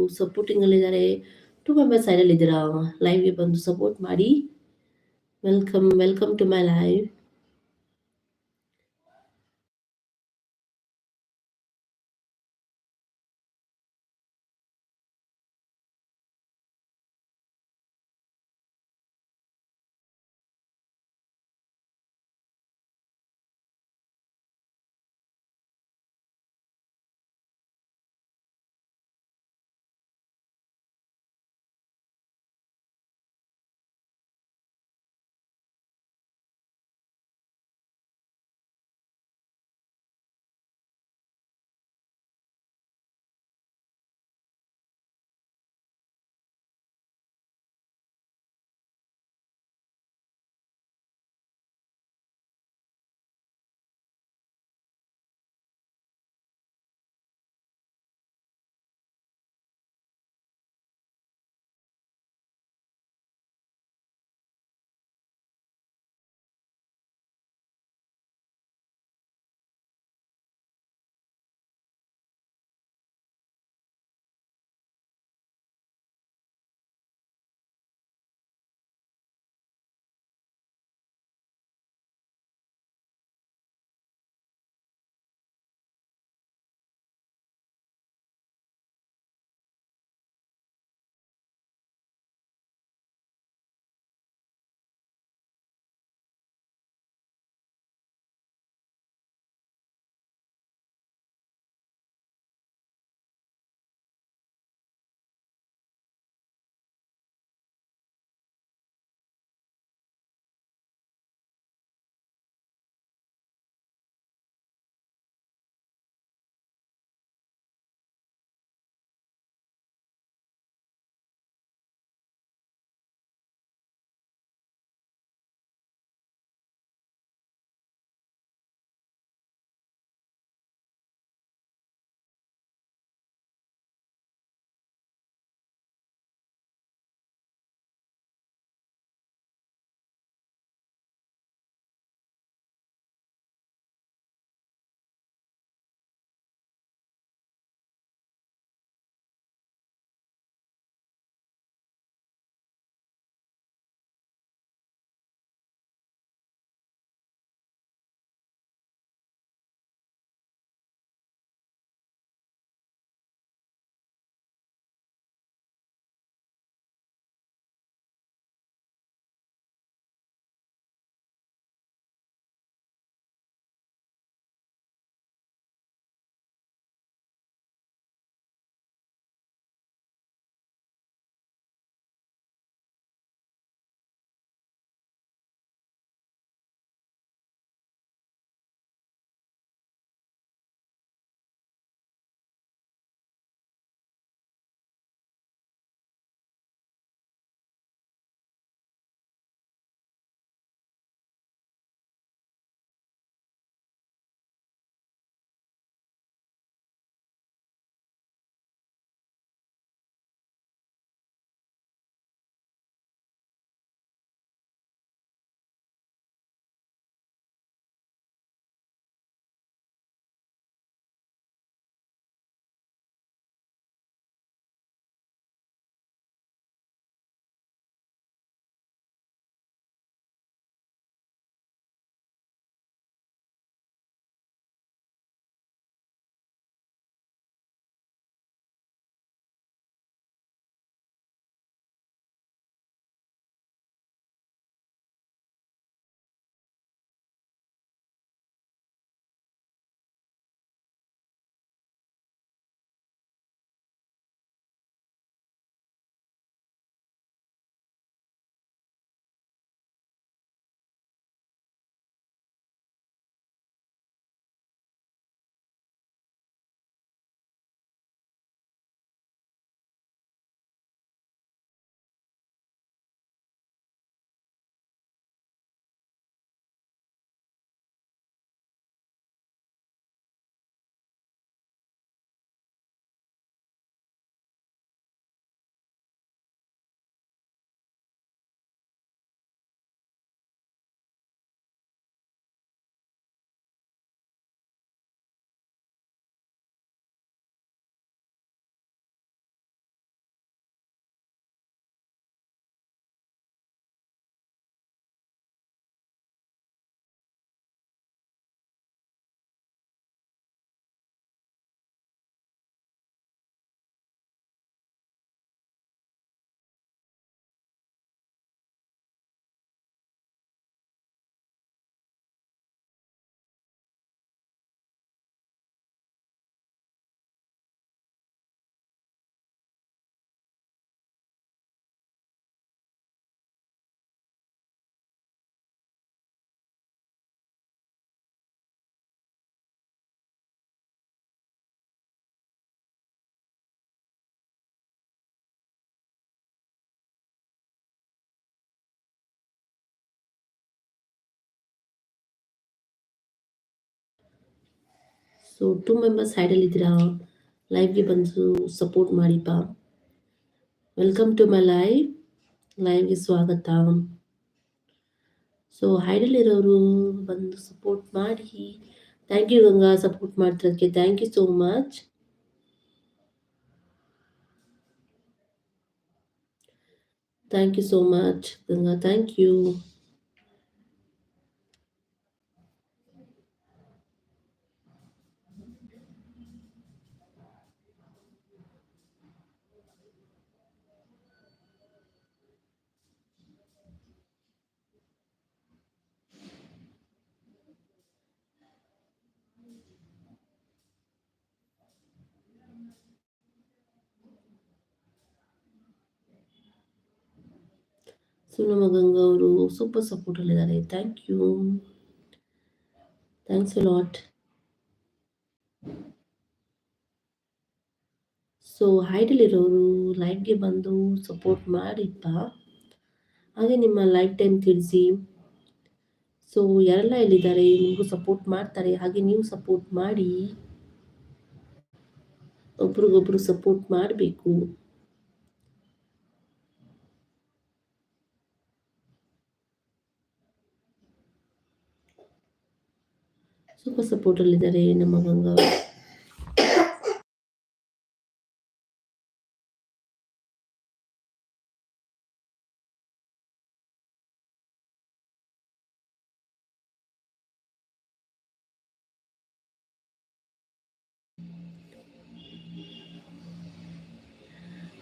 ಸಪೋರ್ಟಿಂಗಲ್ಲಿದ್ದಾರೆ. 2 ಮೆಂಬರ್ಸ್ ಸೈಡಲ್ಲಿದ್ದೀರಾ, ಲೈವ್‌ಗೆ ಬಂದು ಸಪೋರ್ಟ್ ಮಾಡಿ. Welcome, welcome to my live. So 2 members ಹೈಡಲ್ಲಿದ್ದೀರಾ, ಲೈವ್ಗೆ ಬಂದು ಸಪೋರ್ಟ್ ಮಾಡಿಪ್ಪ. ವೆಲ್ಕಮ್ ಟು ಮೈ ಲೈವ್ಗೆ ಸ್ವಾಗತ. ಸೊ ಹೈಡಲ್ಲಿರೋರು ಬಂದು ಸಪೋರ್ಟ್ ಮಾಡಿ. ಥ್ಯಾಂಕ್ ಯು ಗಂಗಾ, ಸಪೋರ್ಟ್ ಮಾಡ್ತಿರೋದಕ್ಕೆ thank you so much. Thank you so much Ganga, thank you. So ನಮ್ಮ ಗಂಗಾ ಅವರು ಸೂಪರ್ ಸಪೋರ್ಟಲ್ಲಿದ್ದಾರೆ. Thank you, thanks a lot. So ಹೈಡಲ್ಲಿರೋರು ಲೈವ್ಗೆ ಬಂದು ಸಪೋರ್ಟ್ ಮಾಡಿಪ್ಪ. ಹಾಗೆ ನಿಮ್ಮ ಲೈಫ್ ಟೈಮ್ ತಿಳಿಸಿ. ಸೊ ಯಾರೆಲ್ಲ ಎಲ್ಲಿದ್ದಾರೆ ನಿಮಗೂ ಸಪೋರ್ಟ್ ಮಾಡ್ತಾರೆ, ಹಾಗೆ ನೀವು ಸಪೋರ್ಟ್ ಮಾಡಿ. ಒಬ್ರಿಗೊಬ್ರು ಸಪೋರ್ಟ್ ಮಾಡಬೇಕು. ಸೂಪರ್ ಸಪೋರ್ಟಲ್ಲಿದ್ದಾರೆ ನಮ್ಮ ಗಂಗಾ.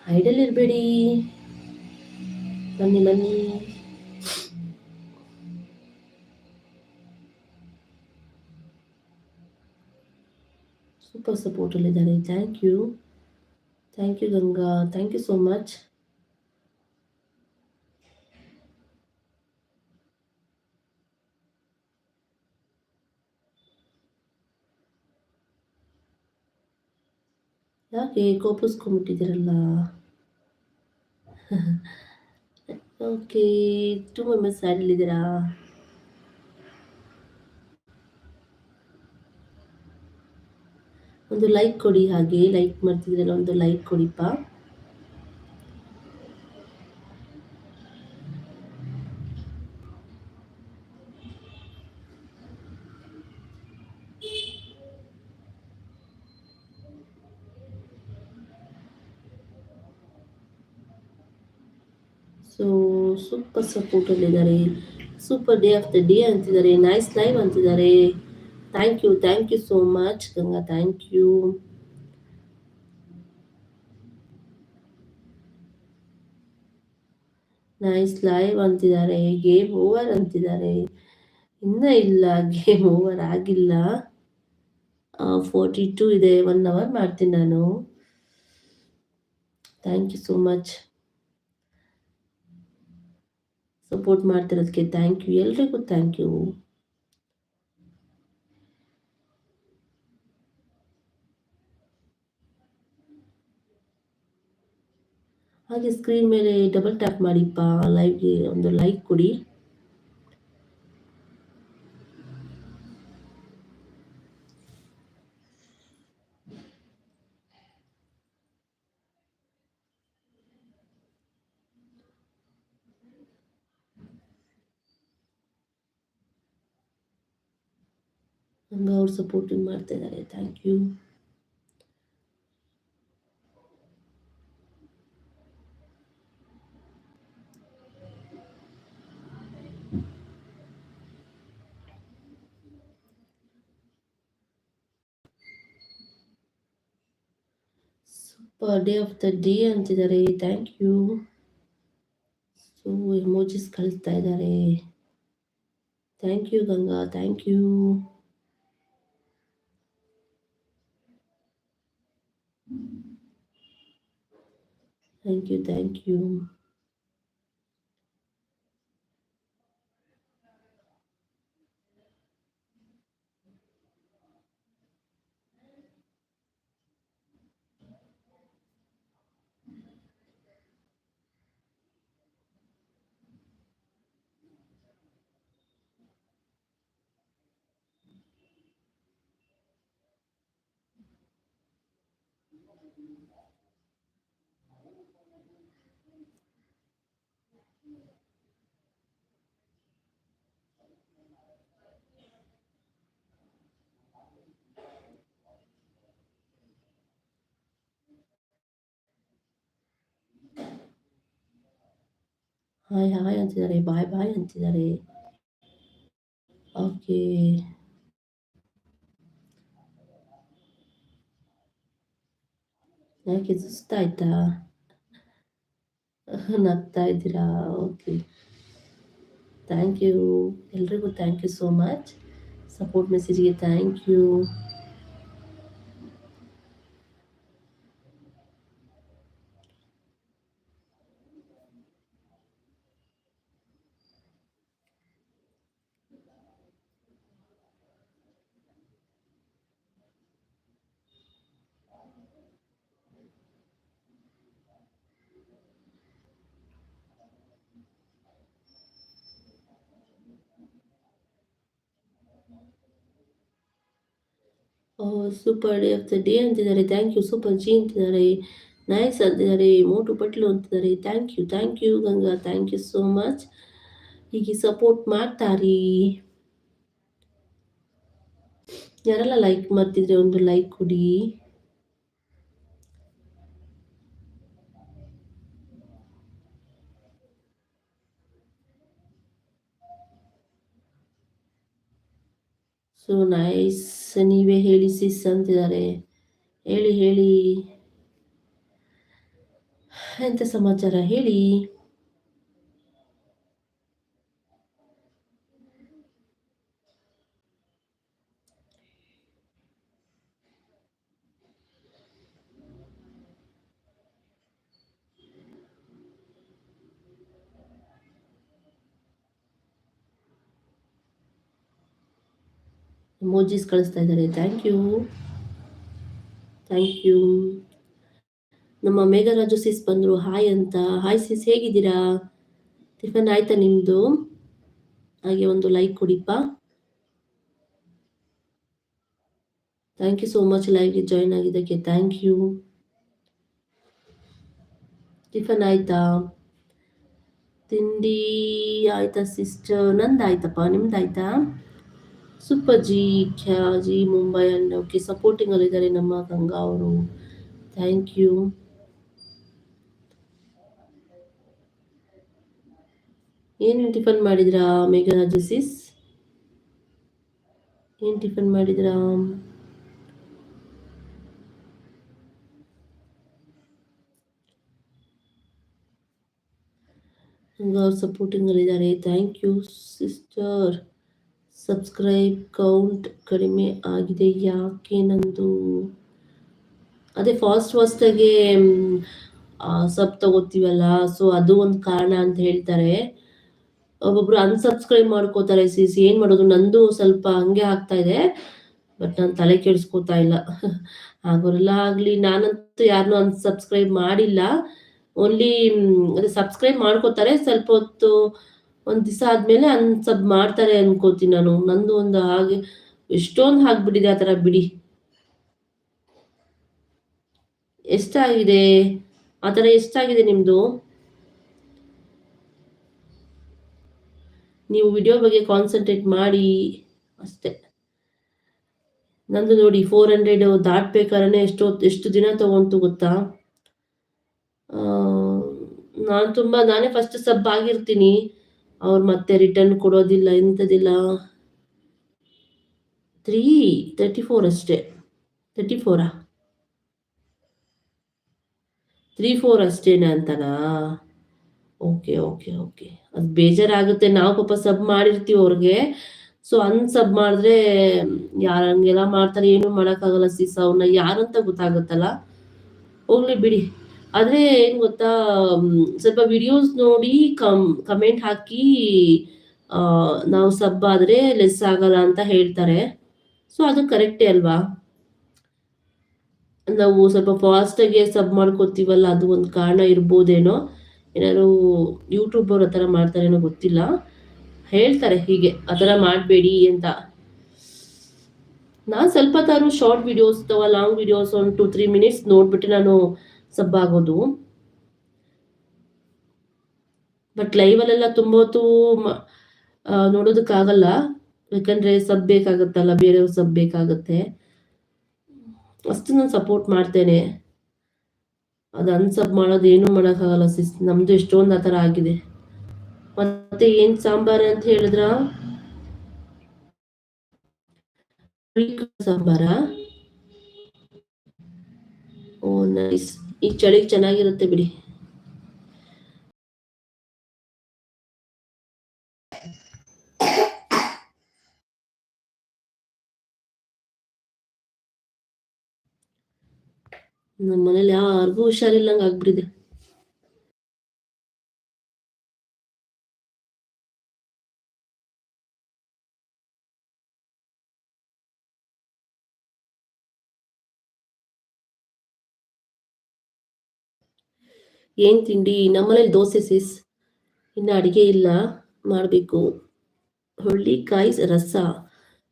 ಹೈಡಲ್ಲಿರಬೇಡಿ, ಬನ್ನಿ ಬನ್ನಿ. ಸೂಪರ್ ಸಪೋರ್ಟಲ್ಲಿದ್ದಾರೆ. Thank you Ganga, thank you so much. ಯಾಕೆ ಕೋಪಿಸ್ಕೊಂಡ್ಬಿಟ್ಟಿದ್ದೀರಲ್ಲ? Okay, 2 members ಹೈಡಲ್ಲಿದ್ದೀರಾ? ಒಂದು ಲೈಕ್ ಕೊಡಿ, ಹಾಗೆ ಲೈಕ್ ಮಾಡ್ತಿದ್ರಲ್ಲ ಒಂದು ಲೈಕ್ ಕೊಡಿಪ್ಪ. ಸೊ ಸೂಪರ್ ಸಪೋರ್ಟಲ್ಲಿದ್ದಾರೆ. Super day of the day ಅಂತಿದ್ದಾರೆ, ನೈಸ್ ಲೈವ್ ಅಂತಿದ್ದಾರೆ. Thank you so much Ganga, thank you. Nice live ಅಂತಿದ್ದಾರೆ, ಗೇಮ್ ಓವರ್ ಅಂತಿದ್ದಾರೆ. ಇನ್ನೂ ಇಲ್ಲ, ಗೇಮ್ ಓವರ್ ಆಗಿಲ್ಲ. 42 ಇದೆ, 1 ಅವರ್ ಮಾಡ್ತೀನಿ ನಾನು. Thank you so much support ಮಾಡ್ತಿರೋದಕ್ಕೆ. ಥ್ಯಾಂಕ್ ಯು, ಎಲ್ರಿಗೂ ಥ್ಯಾಂಕ್ ಯು. ಹಾಗೆ ಸ್ಕ್ರೀನ್ ಮೇಲೆ ಡಬಲ್ ಟ್ಯಾಪ್ ಮಾಡಿಪ್ಪ, ಲೈವ್ಗೆ ಒಂದು ಲೈಕ್ ಕೊಡಿ. ಹಂಗ ಅವ್ರು ಸಪೋರ್ಟಿಂಗ್ ಮಾಡ್ತಾ ಇದ್ದಾರೆ. Thank you. Super day of the day ಅಂತಿದ್ದಾರೆ. Thank you. ಸೊ ಎಮೋಜಿಸ್ ಕಳಿಸ್ತಾ ಇದ್ದಾರೆ. Thank you Ganga, thank you. Thank you. Hi hi ಅಂತಿದ್ದಾರೆ, ಬಾಯ್ ಬಾಯ್ ಅಂತಿದ್ದಾರೆ. ಓಕೆ. ಯಾಕೆ ಸುಸ್ತಾಯ್ತಾ? ನಗ್ತಾ ಇದ್ದೀರಾ? ಓಕೆ. Thank you. ಎಲ್ರಿಗೂ thank you so much. Support ಮೆಸೇಜ್ಗೆ thank you. Super day of the day ಅಂತಿದ್ದಾರೆ. Thank you. ಸೂಪರ್ ಜಿ ಅಂತಿದ್ದಾರೆ. ನೈಸ್ ಅಂತಿದ್ದಾರೆ. ಮೋಟು ಪಟ್ಲು ಅಂತಿದ್ದಾರೆ. Thank you Ganga. Thank you so much. ಹೀಗೆ ಸಪೋರ್ಟ್ ಮಾಡ್ತಾರಿ. ಯಾರೆಲ್ಲ ಲೈಕ್ ಮಾಡ್ತಿದ್ರೆ ಒಂದು ಲೈಕ್ ಕೊಡಿ. So nice. ನೀವೇ ಹೇಳಿ ಸಿಸ್ ಅಂತಿದ್ದಾರೆ. ಹೇಳಿ ಎಂತ ಸಮಾಚಾರ ಹೇಳಿ. ಎಮೋಜಿಸ್ ಕಳಿಸ್ತಾ ಇದ್ದಾರೆ. Thank you. ನಮ್ಮ ಮೇಘರಾಜು ಸಿಸ್ ಬಂದರು. ಹಾಯ್ ಅಂತ. ಹಾಯ್ ಸಿಸ್, ಹೇಗಿದ್ದೀರಾ? ಟಿಫನ್ ಆಯ್ತಾ ನಿಮ್ಮದು? ಹಾಗೆ ಒಂದು ಲೈಕ್ ಕೊಡಿಪ್ಪ. ಥ್ಯಾಂಕ್ ಯು ಸೋ ಮಚ್ ಲೈವ್ಗೆ ಜಾಯ್ನ್ ಆಗಿದ್ದಕ್ಕೆ. Thank you. ಟಿಫನ್ ಆಯ್ತಾ? ತಿಂಡಿ ಆಯ್ತಾ ಸಿಸ್ಟರ್? ನಂದಾಯ್ತಪ್ಪ, ನಿಮ್ದಾಯ್ತಾ? ಸೂಪರ್ ಜಿ ಖ್ಯಾಜಿ ಮುಂಬೈ ಅಂಡ್ ಓಕೆ. ಸಪೋರ್ಟಿಂಗ್ ಅಲ್ಲಿದ್ದಾರೆ ನಮ್ಮ ಗಂಗಾ ಅವರು. Thank you. ಏನು ಟಿಫನ್ ಮಾಡಿದ್ರಾ ಮೇಘರಾಜು ಸಿಸ್? ಏನು ಟಿಫನ್ ಮಾಡಿದ್ರಾ? ಗಂಗಾ ಅವ್ರು ಸಪೋರ್ಟಿಂಗ್ ಅಲ್ಲಿದ್ದಾರೆ. Thank you sister. Subscribe count ಕಡಿಮೆ ಆಗಿದೆ ಯಾಕೆ ನಂದು? ಅದೇ ಫಾಸ್ಟಾಗೆ ಸಬ್ ತಗೋತೀವಲ್ಲ, ಸೊ ಅದು ಒಂದು ಕಾರಣ ಅಂತ ಹೇಳ್ತಾರೆ. ಒಬ್ಬೊಬ್ರು ಅನ್ಸಬ್ಸ್ಕ್ರೈಬ್ ಮಾಡ್ಕೋತಾರೆ ಸಿಸ್. ಏನು ಮಾಡೋದು, ನಂದು ಸ್ವಲ್ಪ ಹಂಗೆ ಆಗ್ತಾ ಇದೆ. ಬಟ್ ನಾನು ತಲೆ ಕೆಡಿಸ್ಕೋತಾ ಇಲ್ಲ. ಆಗೋರೆಲ್ಲ ಆಗಲಿ. ನಾನಂತೂ ಯಾರನ್ನೂ ಅನ್ಸಬ್ಸ್ಕ್ರೈಬ್ ಮಾಡಿಲ್ಲ. ಓನ್ಲಿ ಅದೇ ಸಬ್ಸ್ಕ್ರೈಬ್ ಮಾಡ್ಕೋತಾರೆ. ಸ್ವಲ್ಪ ಹೊತ್ತು ಒಂದು ದಿವಸ ಆದಮೇಲೆ ಅನ್ಸಬ್ ಮಾಡ್ತಾರೆ ಅನ್ಕೋತೀನಿ ನಾನು. ನಂದು ಒಂದು ಹಾಗೆ ಎಷ್ಟೊಂದು ಆಗ್ಬಿಟ್ಟಿದೆ ಆ ಥರ ಬಿಡಿ. ಎಷ್ಟಾಗಿದೆ ಆ ಥರ? ಎಷ್ಟಾಗಿದೆ ನಿಮ್ಮದು? ನೀವು ವಿಡಿಯೋ ಬಗ್ಗೆ ಕಾನ್ಸಂಟ್ರೇಟ್ ಮಾಡಿ ಅಷ್ಟೇ. ನಂದು ನೋಡಿ 400 ದಾಟ್ಬೇಕಾದ್ರೆ ಎಷ್ಟು ದಿನ ತಗೊಂತು ಗೊತ್ತಾ? ನಾನೇ ಫಸ್ಟ್ ಸಬ್ ಆಗಿರ್ತೀನಿ. ಅವ್ರು ಮತ್ತೆ ರಿಟರ್ನ್ ಕೊಡೋದಿಲ್ಲ, ಎಂಥದಿಲ್ಲ. 34 ಅಷ್ಟೇ. 34 34 ಅಷ್ಟೇನಾ ಅಂತನಾ? ಓಕೆ. ಅದು ಬೇಜಾರಾಗುತ್ತೆ. ನಾವು ಪಾಪ ಸಬ್ ಮಾಡಿರ್ತೀವಿ ಅವ್ರಿಗೆ. ಸೊ ಅನ್ಸಬ್ ಮಾಡಿದ್ರೆ ಯಾರು ಹಂಗೆಲ್ಲ ಮಾಡ್ತಾರೆ, ಏನು ಮಾಡೋಕ್ಕಾಗಲ್ಲ ಸಿಸ್. ಅವ್ರನ್ನ ಯಾರು ಅಂತ ಗೊತ್ತಾಗುತ್ತಲ್ಲ. ಹೋಗ್ಲಿ ಬಿಡಿ. ಆದರೆ ಏನು ಗೊತ್ತಾ, ಸ್ವಲ್ಪ ವಿಡಿಯೋಸ್ ನೋಡಿ ಕಮೆಂಟ್ ಹಾಕಿ ನಾವು ಸಬ್ ಆದರೆ ಲೆಸ್ ಆಗಲ್ಲ ಅಂತ ಹೇಳ್ತಾರೆ. ಸೊ ಅದು ಕರೆಕ್ಟೇ ಅಲ್ವಾ? ನಾವು ಸ್ವಲ್ಪ ಫಾಸ್ಟಾಗಿ ಸಬ್ ಮಾಡ್ಕೋತೀವಲ್ಲ, ಅದು ಒಂದು ಕಾರಣ ಇರ್ಬೋದೇನೋ. ಏನಾದ್ರು ಯೂಟ್ಯೂಬರ್ ಆ ಥರ ಮಾಡ್ತಾರೇನೋ ಗೊತ್ತಿಲ್ಲ. ಹೇಳ್ತಾರೆ ಹೀಗೆ ಆ ಥರ ಮಾಡಬೇಡಿ ಅಂತ. ನಾನು ಸ್ವಲ್ಪ ತಾರು ಶಾರ್ಟ್ ವಿಡಿಯೋಸ್ ಅಥವಾ ಲಾಂಗ್ ವಿಡಿಯೋಸ್ ಒಂದು 2-3 ಮಿನಿಟ್ಸ್ ನೋಡ್ಬಿಟ್ಟು ನಾನು ಸಬ್ ಆಗೋದು. ಬಟ್ ಲೈವಲ್ಲೆಲ್ಲ ತುಂಬ ಹೊತ್ತು ನೋಡೋದಕ್ಕಾಗಲ್ಲ, ಯಾಕಂದರೆ ಸಬ್ ಬೇಕಾಗುತ್ತಲ್ಲ, ಬೇರೆಯವ್ರ ಸಬ್ ಬೇಕಾಗುತ್ತೆ. ಅಷ್ಟು ನಾನು ಸಪೋರ್ಟ್ ಮಾಡ್ತೇನೆ. ಅದು ಅನ್ಸಬ್ ಮಾಡೋದು ಏನೂ ಮಾಡೋಕ್ಕಾಗಲ್ಲ ಸಿಸ್, ನಮ್ಮದು ಎಷ್ಟೊಂದು ಆ ಥರ ಆಗಿದೆ. ಮತ್ತೆ ಏನು ಸಾಂಬಾರು ಅಂತ ಹೇಳಿದ್ರ, ಸಾಂಬಾರ. ಓ ನೈಸ್, ಈ ಚಳಿಗೆ ಚೆನ್ನಾಗಿರುತ್ತೆ ಬಿಡಿ. ನಮ್ಮ ಮನೇಲಿ ಯಾರಿಗೂ ಹುಷಾರಿಲ್ಲಂಗೆ ಆಗ್ಬಿಟ್ಟಿದೆ. ಏನು ತಿಂಡಿ? ನಮ್ಮನೇಲಿ ದೋಸೆ ಸಿಸ್, ಇನ್ನು ಅಡುಗೆ ಇಲ್ಲ, ಮಾಡಬೇಕು. ಹುಳ್ಳಿಕಾಯಿ ರಸ,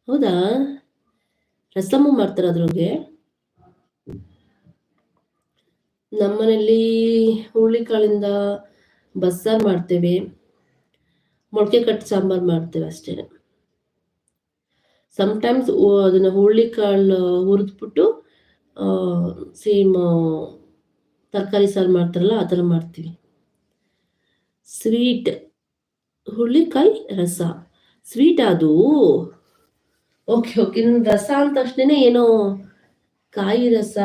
ಹೌದಾ? ರಸಮು ಮಾಡ್ತಾರೆ ಅದ್ರೊಳಗೆ. ನಮ್ಮನೇಲಿ ಹುಳ್ಳಿಕಾಳಿಂದ ಬಸ್ಸಾರು ಮಾಡ್ತೇವೆ, ಮೊಳಕೆ ಕಟ್ಟು ಸಾಂಬಾರು ಮಾಡ್ತೇವೆ ಅಷ್ಟೇ. ಸಮ್ಟೈಮ್ಸ್ ಅದನ್ನು ಹುಳ್ಳಿಕಾಳು ಹುರಿದ್ಬಿಟ್ಟು ಸೇಮ್ ತರಕಾರಿ ಸಾರು ಮಾಡ್ತಾರಲ್ಲ ಆ ಥರ ಮಾಡ್ತೀವಿ. ಸ್ವೀಟ್ ಹುಳ್ಳಿಕಾಯಿ ರಸ ಸ್ವೀಟ್ ಅದು. ಓಕೆ ಓಕೆ, ರಸ ಅಂದ ತಕ್ಷಣ ಏನೋ ಕಾಯಿ ರಸ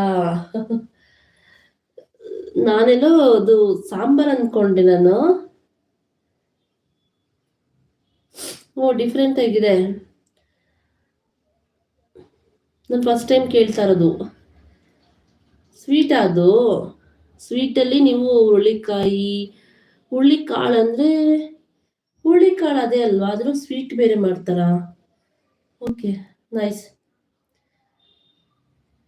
ನಾನೆಲ್ಲೋ ಅದು ಸಾಂಬಾರ್ ಅನ್ಕೊಂಡೆ ನಾನು. ಓ ಡಿಫ್ರೆಂಟ್ ಆಗಿದೆ, ನಾನು ಫಸ್ಟ್ ಟೈಮ್ ಕೇಳ್ತಾ ಇರೋದು. ಸ್ವೀಟ್ ಅದು, ಸ್ವೀಟಲ್ಲಿ ನೀವು ಹುಳ್ಳಿಕಾಳು ಅಂದರೆ ಹುಳ್ಳಿಕಾಳು ಅದೇ ಅಲ್ವಾ, ಅದ್ರ ಸ್ವೀಟ್ ಬೇರೆ ಮಾಡ್ತಾರಾ? Okay nice.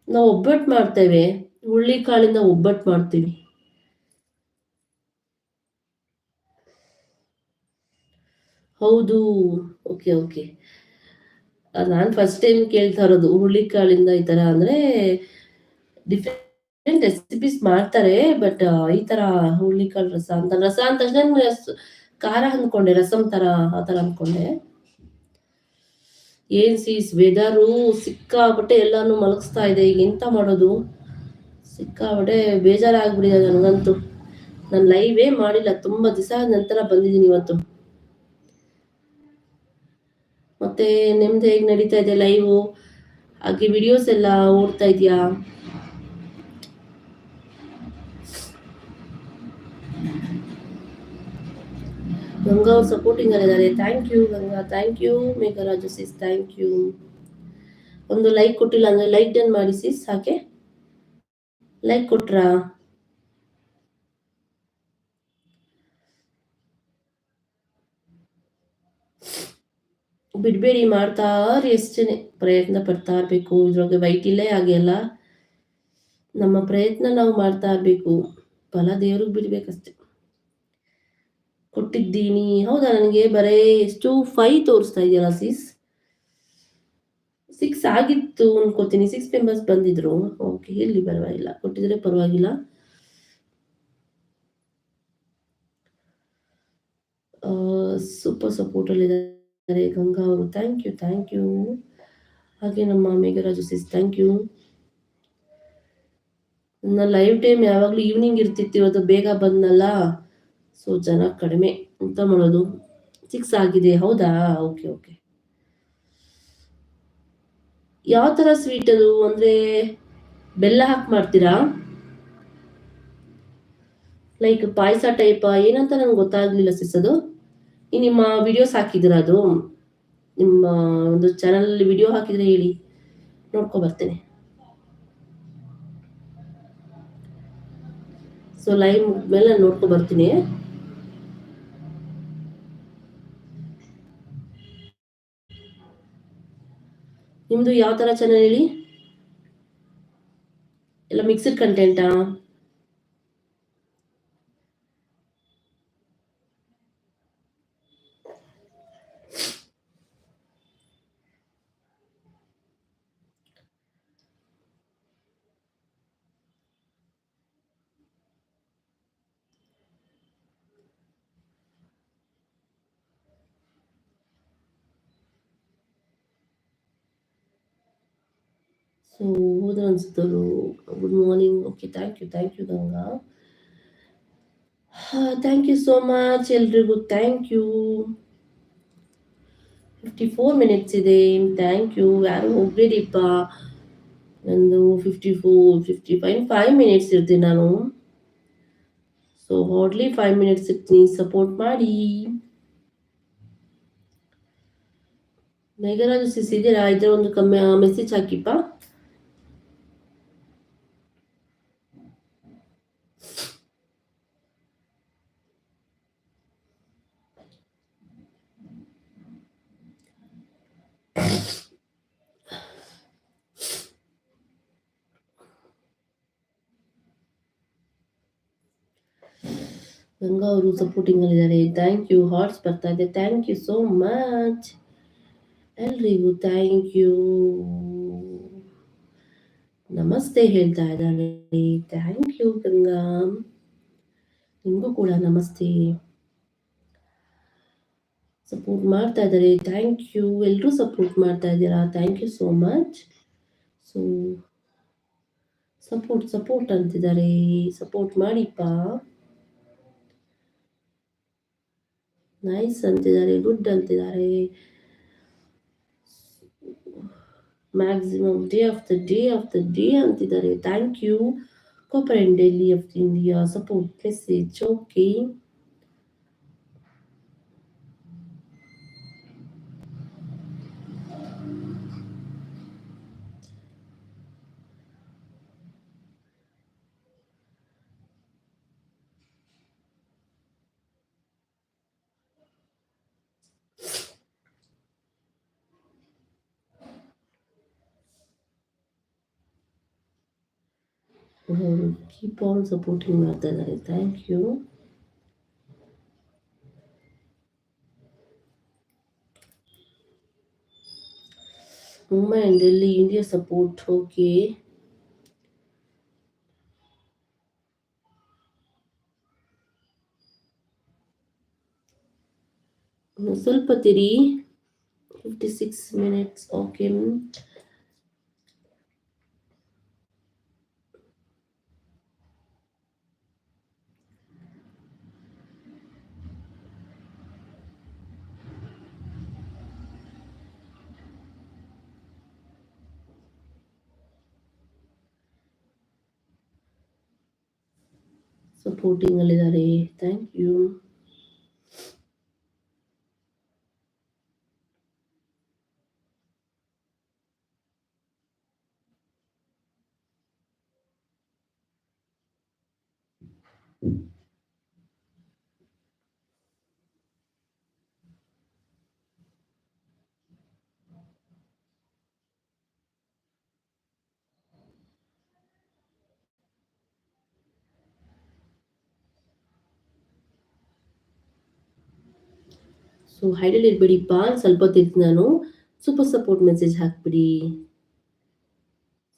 ನಾವು ಒಬ್ಬಟ್ಟು ಮಾಡ್ತೇವೆ, ಹುಳ್ಳಿಕಾಳಿಂದ ಒಬ್ಬಟ್ಟು ಮಾಡ್ತೀವಿ. ಹೌದು, ಓಕೆ ಓಕೆ. ನಾನು ಫಸ್ಟ್ ಟೈಮ್ ಕೇಳ್ತಾ ಇರೋದು ಹುಳ್ಳಿಕಾಳಿಂದ ಈ ಥರ, ಅಂದರೆ ಡಿಫ್ರೆಂಟ್ ರೆಸಿಪೀಸ್ ಮಾಡ್ತಾರೆ, ಬಟ್ ಈ ಥರ ಹುಳ್ಳಿಕಾಳು ರಸ ಅಂತ, ರಸ ಅಂದ ತಕ್ಷಣ ಖಾರ ಅಂದ್ಕೊಂಡೆ, ರಸಂ ಥರ ಆ ಥರ ಅಂದ್ಕೊಂಡೆ. ಏನು ಸೀಸ್ ವೆದರು ಸಿಕ್ಕಾಬಿಟ್ಟೆ ಎಲ್ಲಾನು ಮಲಗಿಸ್ತಾ ಇದೆ, ಈಗ ಎಂತ ಮಾಡೋದು? ಸಿಕ್ಕಾಬಿಟ್ಟೆ ಬೇಜಾರಾಗ್ಬಿಟ್ಟಿದೆ ನನಗಂತೂ. ನಾನು ಲೈವೇ ಮಾಡಿಲ್ಲ, ತುಂಬ ದಿವಸ ನಂತರ ಬಂದಿದ್ದೀನಿ ಇವತ್ತು. ಮತ್ತೆ ನಿಮ್ದು ಹೇಗೆ ನಡೀತಾ ಇದೆ ಲೈವು? ಹಾಗೆ ವಿಡಿಯೋಸ್ ಎಲ್ಲ ಓಡ್ತಾ ಇದೆಯಾ? ಗಂಗಾ ಅವ್ರು ಸಪೋರ್ಟಿಂಗ್ ಅಲ್ಲಿದ್ದಾರೆ. Thank you Ganga, thank you Megharaju sis, thank you. ಒಂದು ಲೈಕ್ ಕೊಟ್ಟಿಲ್ಲ ಅಂದರೆ ಲೈಕ್ ಡನ್ ಮಾಡಿ ಸಿಸ್. ಹಾಗೆ ಲೈಕ್ ಕೊಟ್ರಾ? ಬಿಡಬೇಡಿ, ಮಾಡ್ತಾ ಎಷ್ಟೇ ಪ್ರಯತ್ನ ಪಡ್ತಾ ಇರಬೇಕು. ಇದ್ರೊಳಗೆ ವೈಟ್ ಇಲ್ಲೇ ಆಗಿಲ್ಲ, ನಮ್ಮ ಪ್ರಯತ್ನ ನಾವು ಮಾಡ್ತಾ ಇರಬೇಕು, ಫಲ ದೇವ್ರಿಗೆ ಬಿಡ್ಬೇಕಷ್ಟೆ. ಕೊಟ್ಟಿದ್ದೀನಿ, ಹೌದಾ? ನನಗೆ ಬರೇ ಎಷ್ಟು 5 ತೋರಿಸ್ತಾ ಇದೆಯಲ್ಲ ಸಿಸ್. 6 ಆಗಿತ್ತು ಅನ್ಕೋತೀನಿ, 6 ಮೆಂಬರ್ಸ್ ಬಂದಿದ್ರು. ಓಕೆ, ಇಲ್ಲಿ ಪರವಾಗಿಲ್ಲ, ಕೊಟ್ಟಿದ್ರೆ ಪರವಾಗಿಲ್ಲ. ಸೂಪರ್ ಸಪೋರ್ಟಲ್ಲಿದ್ದಾರೆ ಗಂಗಾ ಅವರು, ಥ್ಯಾಂಕ್ ಯು ಥ್ಯಾಂಕ್ ಯು. ಹಾಗೆ ನಮ್ಮ ಮೇಘರಾಜು ಸಿಸ್, ಥ್ಯಾಂಕ್ ಯು. ನನ್ನ ಲೈವ್ ಟೈಮ್ ಯಾವಾಗಲೂ ಈವ್ನಿಂಗ್ ಇರ್ತಿತ್ತು, ಇವತ್ತು ಬೇಗ ಬಂದಲ್ಲ, ಸೊ ಜನ ಕಡಿಮೆ, ಎಂತ ಮಾಡೋದು. 6 ಆಗಿದೆ, ಹೌದಾ? Okay okay. ಯಾವ ಥರ ಸ್ವೀಟ್ ಅದು, ಅಂದರೆ ಬೆಲ್ಲ ಹಾಕಿ ಮಾಡ್ತೀರಾ? ಲೈಕ್ ಪಾಯಸ ಟೈಪ ಏನಂತ ನನಗೆ ಗೊತ್ತಾಗಲಿಲ್ಲ ಸಿಸ್. ಅದು ನಿಮ್ಮ ವಿಡಿಯೋಸ್ ಹಾಕಿದ್ದೀರಾ? ಅದು ನಿಮ್ಮ ಒಂದು ಚಾನಲಲ್ಲಿ ವಿಡಿಯೋ ಹಾಕಿದರೆ ಹೇಳಿ, ನೋಡ್ಕೊ ಬರ್ತೇನೆ. ಸೊ ಲೈವ್ ಮುಗಿದ್ಮೇಲೆ ನಾನು ನೋಡ್ಕೊ ಬರ್ತೀನಿ. ನಿಮ್ಮದು ಯಾವ ಥರ ಚಾನಲ್ ಹೇಳಿ? ಎಲ್ಲ ಮಿಕ್ಸ್ಡ್ ಕಂಟೆಂಟಾ? ಸೊ ಹೋದ್ರ ಅನ್ಸುತ್ತವರು. Good morning. Okay, thank you Ganga. Thank you so much ಎಲ್ರಿಗೂ. Thank you. 54 ಮಿನಿಟ್ಸ್ ಇದೆ. Thank you. ಯಾರು ಹೋಗ್ಬೇಡಿಪ್ಪ. ನಂದು 55 ಮಿನಿಟ್ಸ್ ಇರ್ತೀನಿ ನಾನು. ಸೊ ಹಾರ್ಡ್ಲಿ 5 ಮಿನಿಟ್ಸ್ ಇರ್ತೀನಿ. ಸಪೋರ್ಟ್ ಮಾಡಿ. ಮೇಘರಾಜು ಸಿಸಿದ್ದೀರಾ? ಇದ್ರೆ ಒಂದು ಮೆಸೇಜ್ ಹಾಕಿಪ್ಪ. ಗಂಗಾ ಅವರು ಸಪೋರ್ಟಿಂಗ್ ಅಲ್ಲಿದ್ದಾರೆ. Thank you. ಹಾರ್ಟ್ಸ್ ಬರ್ತಾ ಇದೆ. ಥ್ಯಾಂಕ್ ಯು ಸೋ ಮಚ್ ಎಲ್ರಿಗೂ. Thank you. ನಮಸ್ತೆ ಹೇಳ್ತಾ ಇದ್ದಾರೆ. Thank you Ganga. ನಿಮಗೂ ಕೂಡ ನಮಸ್ತೆ. ಸಪೋರ್ಟ್ ಮಾಡ್ತಾ ಇದ್ದಾರೆ. Thank you. ಎಲ್ಲರೂ ಸಪೋರ್ಟ್ ಮಾಡ್ತಾ ಇದ್ದೀರಾ. Thank you so much. So support ಅಂತಿದ್ದಾರೆ. ಸಪೋರ್ಟ್ ಮಾಡಿಪ್ಪ. ನೈಸ್ ಅಂತಿದ್ದಾರೆ. ಗುಡ್ ಅಂತಿದ್ದಾರೆ. Maximum day of the day ಅಂತಿದ್ದಾರೆ. Thank you. Copper and Delhi of India support message. Okay. Keep on supporting ಮಾಡ್ತಾ ಇದ್ದಾರೆ. Thank you. Mumbai and Delhi India support. Okay. ಸ್ವಲ್ಪ ತಿರಿ. 56 minutes. Okay. Supporting ಅಲ್ಲಿದ್ದಾರೆ. Thank you. ಸೊ ಹೈಡಲ್ಲಿ ಇರ್ಬೇಡಿಪ್ಪ. ಸ್ವಲ್ಪ ಹೊತ್ತಿರ್ತೀನಿ ನಾನು. ಸೂಪರ್ ಸಪೋರ್ಟ್ ಮೆಸೇಜ್ ಹಾಕ್ಬಿಡಿ.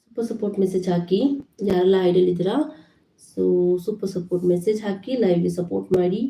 ಸೂಪರ್ ಸಪೋರ್ಟ್ ಮೆಸೇಜ್ ಹಾಕಿ. ಯಾರೆಲ್ಲ ಹೈಡಲ್ಲಿ ಇದ್ದೀರಾ. ಸೊ ಸೂಪರ್ ಸಪೋರ್ಟ್ ಮೆಸೇಜ್ ಹಾಕಿ ಲೈವ್ಗೆ ಸಪೋರ್ಟ್ ಮಾಡಿ.